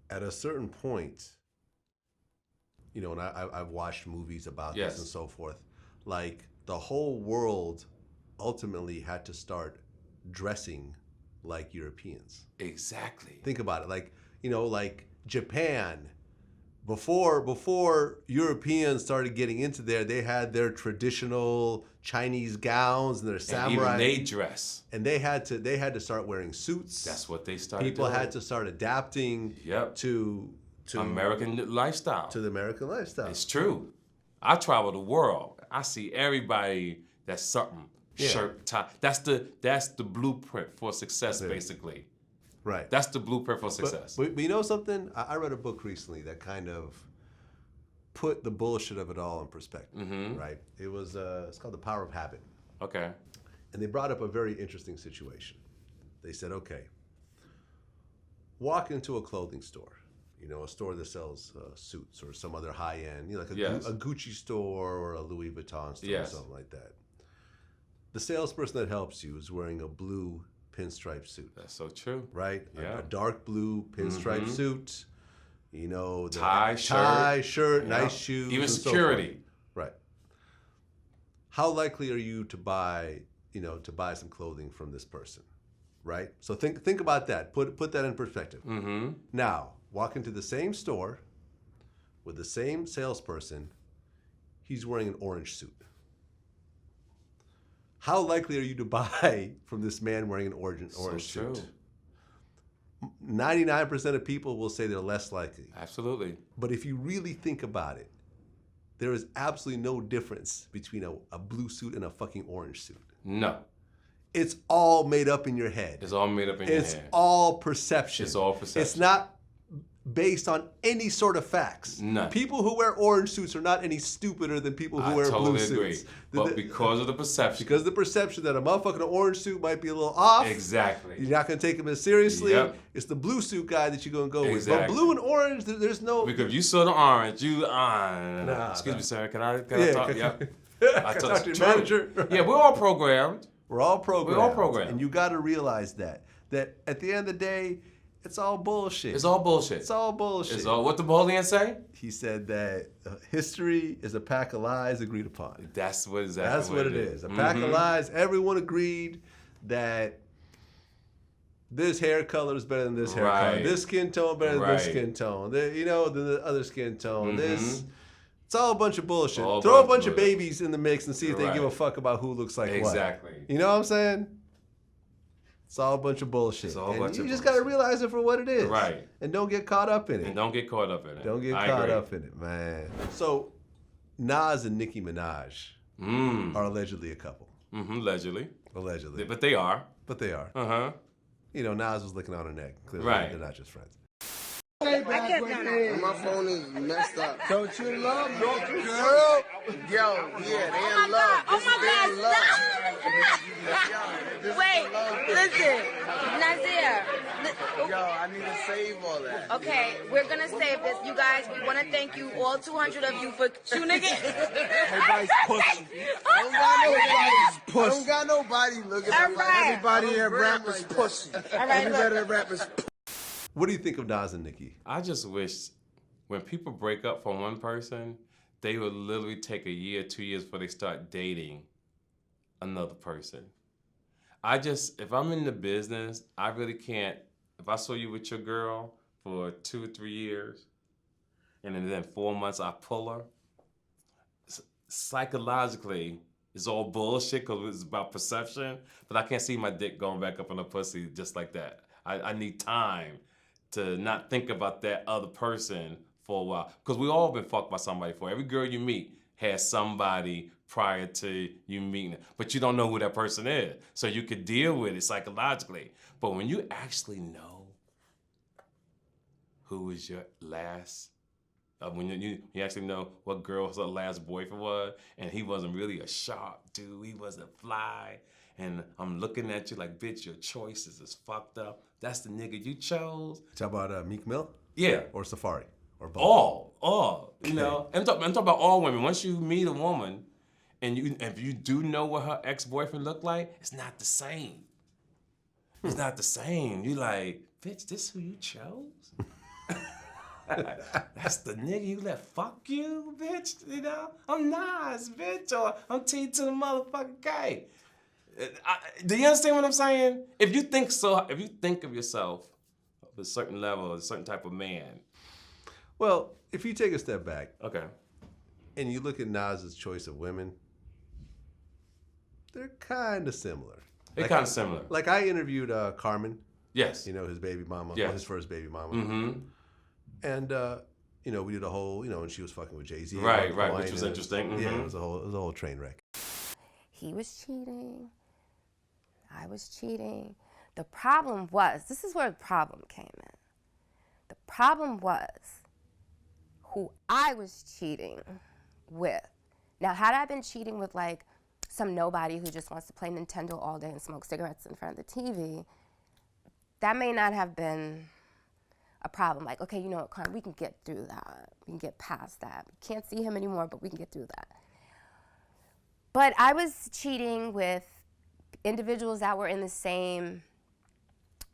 S1: at a certain point, and I've watched movies about this and so forth, like the whole world ultimately had to start dressing like Europeans.
S2: Exactly.
S1: Think about it, like Japan, before Europeans started getting into there, they had their traditional Chinese gowns and their samurai.
S2: And even they dress.
S1: And they had to start wearing suits.
S2: That's what they started
S1: People
S2: doing.
S1: had to start adapting to
S2: American lifestyle.
S1: To the American lifestyle.
S2: It's true. I travel the world. I see everybody that's something. Yeah. Shirt, tie. That's the blueprint for success, basically.
S1: Right.
S2: That's the blueprint for success.
S1: But you know something? I read a book recently that kind of put the bullshit of it all in perspective. Mm-hmm. Right. It's called The Power of Habit.
S2: Okay.
S1: And they brought up a very interesting situation. They said, okay, walk into a clothing store. A store that sells suits or some other high-end, like a Gucci store or a Louis Vuitton store or something like that. The salesperson that helps you is wearing a blue pinstripe suit.
S2: That's so true.
S1: Right?
S2: Yeah.
S1: A dark blue pinstripe suit.
S2: Tie,
S1: shirt, nice shoes.
S2: Even security.
S1: So right. How likely are you to buy some clothing from this person? Right? So think about that. Put that in perspective. Mm-hmm. Now, walk into the same store with the same salesperson. He's wearing an orange suit. How likely are you to buy from this man wearing an orange suit? 99% of people will say they're less likely.
S2: Absolutely.
S1: But if you really think about it, there is absolutely no difference between a blue suit and a fucking orange suit.
S2: No.
S1: It's all made up in your head.
S2: It's all made up in your head.
S1: It's all perception.
S2: It's all perception.
S1: It's not based on any sort of facts.
S2: None.
S1: People who wear orange suits are not any stupider than people who wear blue suits. I totally agree.
S2: But because of the perception.
S1: Because of the perception that a motherfucker in an orange suit might be a little off.
S2: Exactly.
S1: You're not going to take him as seriously.
S2: Yep.
S1: It's the blue suit guy that you're going to go with.
S2: Exactly.
S1: But blue and orange, there's no...
S2: Because if you saw the orange, excuse me, sir, can I talk?
S1: Yep. I talk to your manager.
S2: Yeah, we're all programmed.
S1: We're all programmed.
S2: We're all programmed.
S1: And you got to realize that at the end of the day, it's all bullshit.
S2: It's all bullshit.
S1: It's all bullshit.
S2: It's all what the Napoleon say?
S1: He said that history is a pack of lies agreed upon.
S2: That's what it
S1: is. A pack of lies. Everyone agreed that this hair color is better than this hair color. This skin tone better than this skin tone. Than the other skin tone. It's all a bunch of bullshit. Throw a bunch of babies in the mix and see if they give a fuck about who looks like what.
S2: Exactly.
S1: You know what I'm saying? It's all a bunch of bullshit. You just got to realize it for what it is.
S2: Right.
S1: And don't get caught up in it.
S2: Don't get caught up in it,
S1: man. So, Nas and Nicki Minaj are allegedly a couple.
S2: Allegedly. But they are.
S1: Uh-huh. Nas was licking on her neck. Clearly, they're not just friends.
S9: My phone is messed up. Don't you love me, girl? Yo, yeah, they in love.
S10: Oh my God, stop! Wait.
S9: Wait, listen, Nazir.
S10: Yo, I need to save all that.
S9: Okay, we're gonna save this. You guys, we want to thank you, all 200 of you, for tuning in.
S10: Everybody's pushing. I don't got nobody looking at me. Everybody in rap is pushing. Everybody in rap is pushing.
S1: What do you think of Nas and Nicki?
S2: I just wish when people break up from one person, they would literally take a year, 2 years before they start dating another person. If I'm in the business, I really can't, if I saw you with your girl for 2 or 3 years, and then 4 months I pull her, psychologically, it's all bullshit because it's about perception, but I can't see my dick going back up in a pussy just like that. I need time to not think about that other person for a while. Because we all been fucked by somebody before. Every girl you meet has somebody prior to you meeting it, but you don't know who that person is. So you could deal with it psychologically. But when you actually know who was your last, when you actually know what girl's last boyfriend was, and he wasn't really a sharp dude, he wasn't fly, and I'm looking at you like, bitch, your choices is fucked up. That's the nigga you chose.
S1: Talk about Meek Mill?
S2: Yeah.
S1: Or Safari? Or both?
S2: All. You know, I'm talking about all women. Once you meet a woman, and if you do know what her ex-boyfriend looked like, it's not the same. It's not the same. You like, bitch, this who you chose? That's the nigga you let fuck you, bitch. You know, I'm Nas, bitch, or I'm T to the motherfucking K. Do you understand what I'm saying? If you think of yourself of a certain level, a certain type of man.
S1: Well, if you take a step back,
S2: okay,
S1: and you look at Nas's choice of women, they're kind of similar.
S2: They're kind of similar.
S1: Like I interviewed Carmen.
S2: Yes.
S1: You know, his baby mama.
S2: Yes.
S1: Well, his first baby mama.
S2: Mm-hmm.
S1: And you know, we did a whole, you know, and she was fucking with Jay-Z.
S2: Right, which was interesting.
S1: Yeah,
S2: Mm-hmm.
S1: it was a whole train wreck.
S11: He was cheating. I was cheating. The problem was, this is where the problem came in. The problem was who I was cheating with. Now, had I been cheating with like some nobody who just wants to play Nintendo all day and smoke cigarettes in front of the TV, that may not have been a problem. Like, okay, you know what, Carmen, we can get through that. We can get past that. We can't see him anymore, but we can get through that. But I was cheating with individuals that were in the same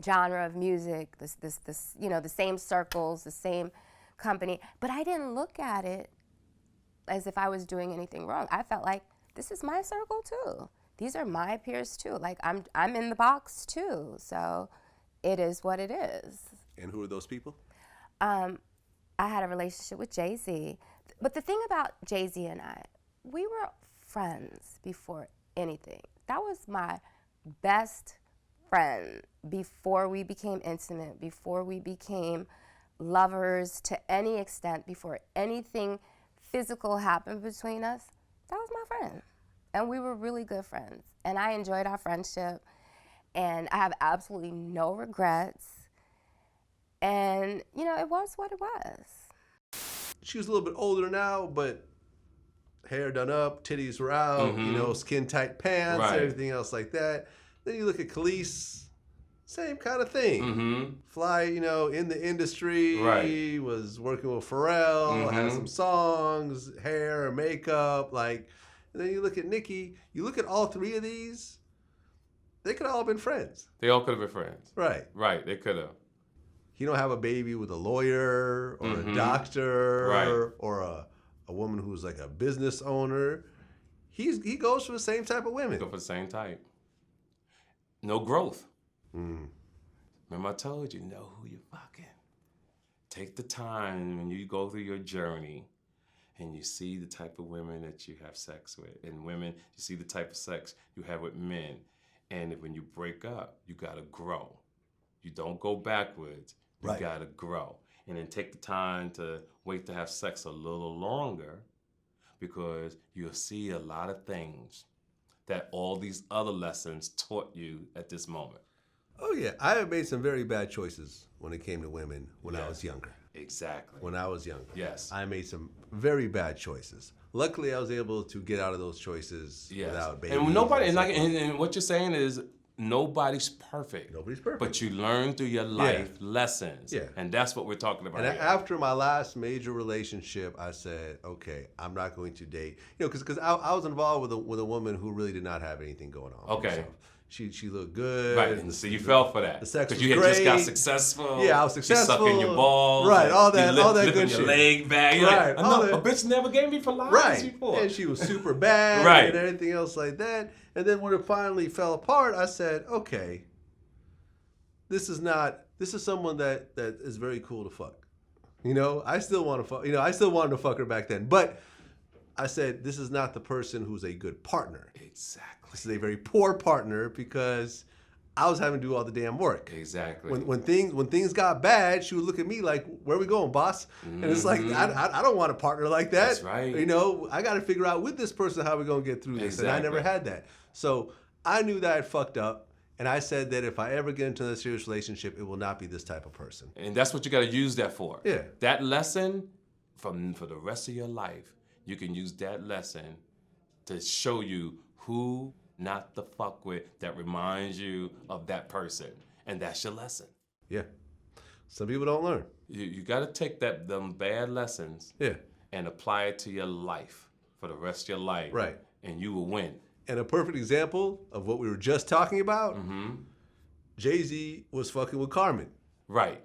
S11: genre of music, this, you know, the same circles, the same company. But I didn't look at it as if I was doing anything wrong. I felt like this is my circle too. These are my peers too. Like I'm in the box too. So it is what it is.
S1: And who are those people?
S11: I had a relationship with Jay-Z. But the thing about Jay-Z and I, we were friends before anything. That was my best friend before we became intimate, before we became lovers to any extent, before anything physical happened between us. That was my friend. And we were really good friends. And I enjoyed our friendship. And I have absolutely no regrets. And, you know, it was what it was.
S1: She was a little bit older now, but hair done up, titties were out,
S2: Mm-hmm.
S1: you know, skin tight pants,
S2: Right.
S1: everything else like that. Then you look at Khalees, same kind of thing.
S2: Mm-hmm.
S1: Fly, you know, in the industry,
S2: Right.
S1: was working with Pharrell, had
S2: Mhm.
S1: some songs, hair, makeup, like. And then you look at Nicki, you look at all three of these, they could all have been friends.
S2: They all could have been friends.
S1: Right.
S2: Right, they could have.
S1: You don't have a baby with a lawyer or a doctor
S2: Right.
S1: or a woman who's like a business owner. He goes for the same type of women.
S2: Go for the same type. No growth.
S1: Mm.
S2: Remember I told you, know who you're fucking. Take the time when you go through your journey and you see the type of women that you have sex with. And women, you see the type of sex you have with men. And when you break up, you gotta grow. You don't go backwards, you
S1: Right.
S2: gotta grow. And then take the time to wait to have sex a little longer because you'll see a lot of things that all these other lessons taught you at this moment.
S1: Oh yeah, I have made some very bad choices when it came to women when I
S2: Yes.
S1: was younger.
S2: Exactly.
S1: When I was younger.
S2: Yes.
S1: I made some very bad choices. Luckily, I was able to get out of those choices
S2: Yes.
S1: without babies.
S2: And nobody, and
S1: so
S2: like,
S1: forth.
S2: and what you're saying is nobody's perfect.
S1: Nobody's perfect.
S2: But you learn through your life lessons.
S1: Yeah.
S2: And that's what we're talking about.
S1: And
S2: here.
S1: after my last major relationship, I said, okay, I'm not going to date. You know, because I was involved with a woman who really did not have anything going on.
S2: Okay.
S1: So she looked good.
S2: Right, and so you fell for that.
S1: The sex was
S2: you had
S1: great.
S2: just got successful.
S1: Yeah, I was successful.
S2: You sucking your balls.
S1: Right, all that
S2: lifting
S1: good
S2: your
S1: shit.
S2: leg back. You're
S1: Right,
S2: like,
S1: all
S2: no,
S1: that.
S2: a bitch never gave me Pilates
S1: Right,
S2: before.
S1: and she was super bad.
S2: Right.
S1: And everything else like that. And then when it finally fell apart, I said, okay, this is someone that is very cool to fuck. You know, I still want to fuck. You know, I still wanted to fuck her back then, but I said, this is not the person who's a good partner.
S2: Exactly.
S1: This is a very poor partner because I was having to do all the damn work.
S2: Exactly.
S1: When things got bad, she would look at me like, "Where we going, boss?" And it's like, I don't want a partner like that.
S2: That's right.
S1: You know, I got to figure out with this person how we're gonna get through this. And I never had that. So I knew that I fucked up, and I said that if I ever get into a serious relationship, it will not be this type of person.
S2: And that's what you got to use that for.
S1: Yeah.
S2: That lesson for the rest of your life, you can use that lesson to show you who not to fuck with that reminds you of that person. And that's your lesson.
S1: Yeah. Some people don't learn.
S2: You got to take them bad lessons and apply it to your life for the rest of your life.
S1: Right.
S2: And you will win.
S1: And a perfect example of what we were just talking about, Jay-Z was fucking with Carmen.
S2: Right.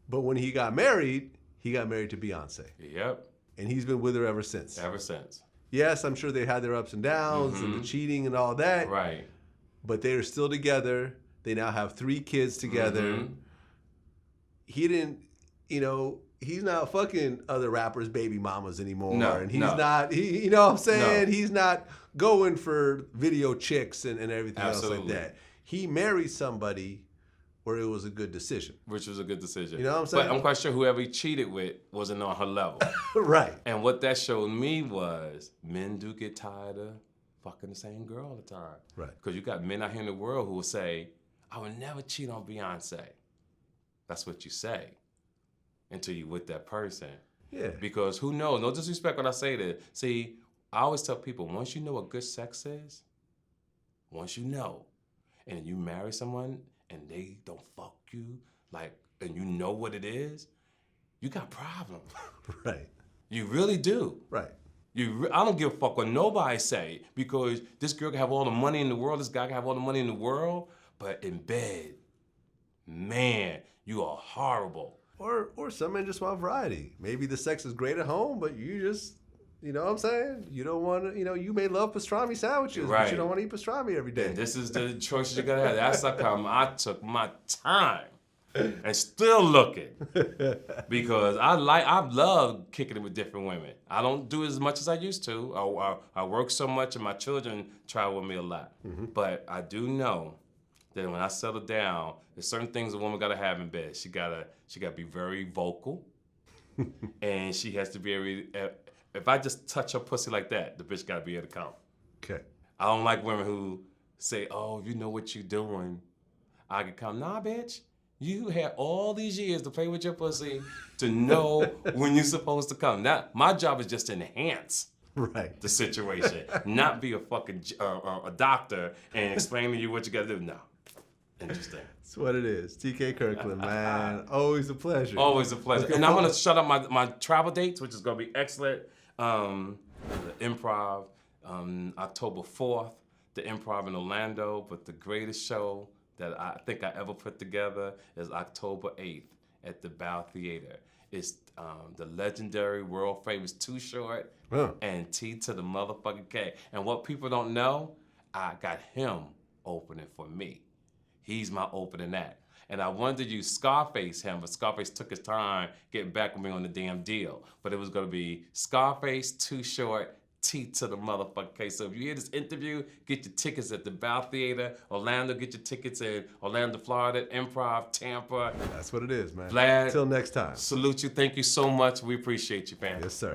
S1: But when he got married to Beyonce.
S2: Yep.
S1: And he's been with her ever since.
S2: Ever since.
S1: Yes, I'm sure they had their ups and downs and the cheating and all that.
S2: Right.
S1: But they are still together. They now have 3 kids together. He didn't, you know, he's not fucking other rappers' baby mamas anymore.
S2: No,
S1: and he's not, you know what I'm saying? No. He's not going for video chicks and everything else like that. He married somebody where it was a good decision.
S2: Which was a good decision.
S1: You know what I'm saying?
S2: But I'm quite sure whoever he cheated with wasn't on her level.
S1: Right.
S2: And what that showed me was men do get tired of fucking the same girl all the time.
S1: Right.
S2: Because you got men out here in the world who will say, I would never cheat on Beyonce. That's what you say until you with that person.
S1: Yeah.
S2: Because who knows? No disrespect when I say that. See, I always tell people, once you know what good sex is, once you know, and you marry someone and they don't fuck you, like, and you know what it is, you got problems.
S1: Right.
S2: You really do.
S1: Right.
S2: I don't give a fuck what nobody say, because this girl can have all the money in the world, this guy can have all the money in the world, but in bed, man, you are horrible.
S1: Or some men just want variety. Maybe the sex is great at home, but you just, you know what I'm saying? You don't want to, you know, you may love pastrami sandwiches, but you don't want to eat pastrami every day.
S2: And this is the choices you gotta have. That's like how I took my time and still looking, because I love kicking it with different women. I don't do as much as I used to. I work so much, and my children travel with me a lot. But I do know that when I settle down, there's certain things a woman gotta have in bed. She gotta be very vocal, and she has to be able. If I just touch her pussy like that, the bitch gotta be able to come.
S1: Okay.
S2: I don't like women who say, "Oh, you know what you're doing, I can come." Nah, bitch. You had all these years to play with your pussy to know when you're supposed to come. Now, my job is just to enhance the situation, not be a fucking a doctor and explain to you what you gotta do. No. Interesting.
S1: That's what it is. TK Kirkland, man. Always a pleasure.
S2: Always a pleasure. And I'm going to shut up my travel dates, which is going to be excellent. The Improv, October 4th, the Improv in Orlando. But the greatest show that I think I ever put together is October 8th at the Bow Theater. It's the legendary, world famous Too Short and T to the motherfucking K. And what people don't know, I got him opening for me. He's my opening act. And I wanted to use Scarface him, but Scarface took his time getting back with me on the damn deal. But it was gonna be Scarface, Too Short, T to the motherfucking K. So if you hear this interview, get your tickets at the Bow Theater, Orlando, get your tickets in Orlando, Florida, Improv, Tampa.
S1: That's what it is, man.
S2: Vlad.
S1: Till next time.
S2: Salute you, thank you so much. We appreciate you, fam.
S1: Yes, sir.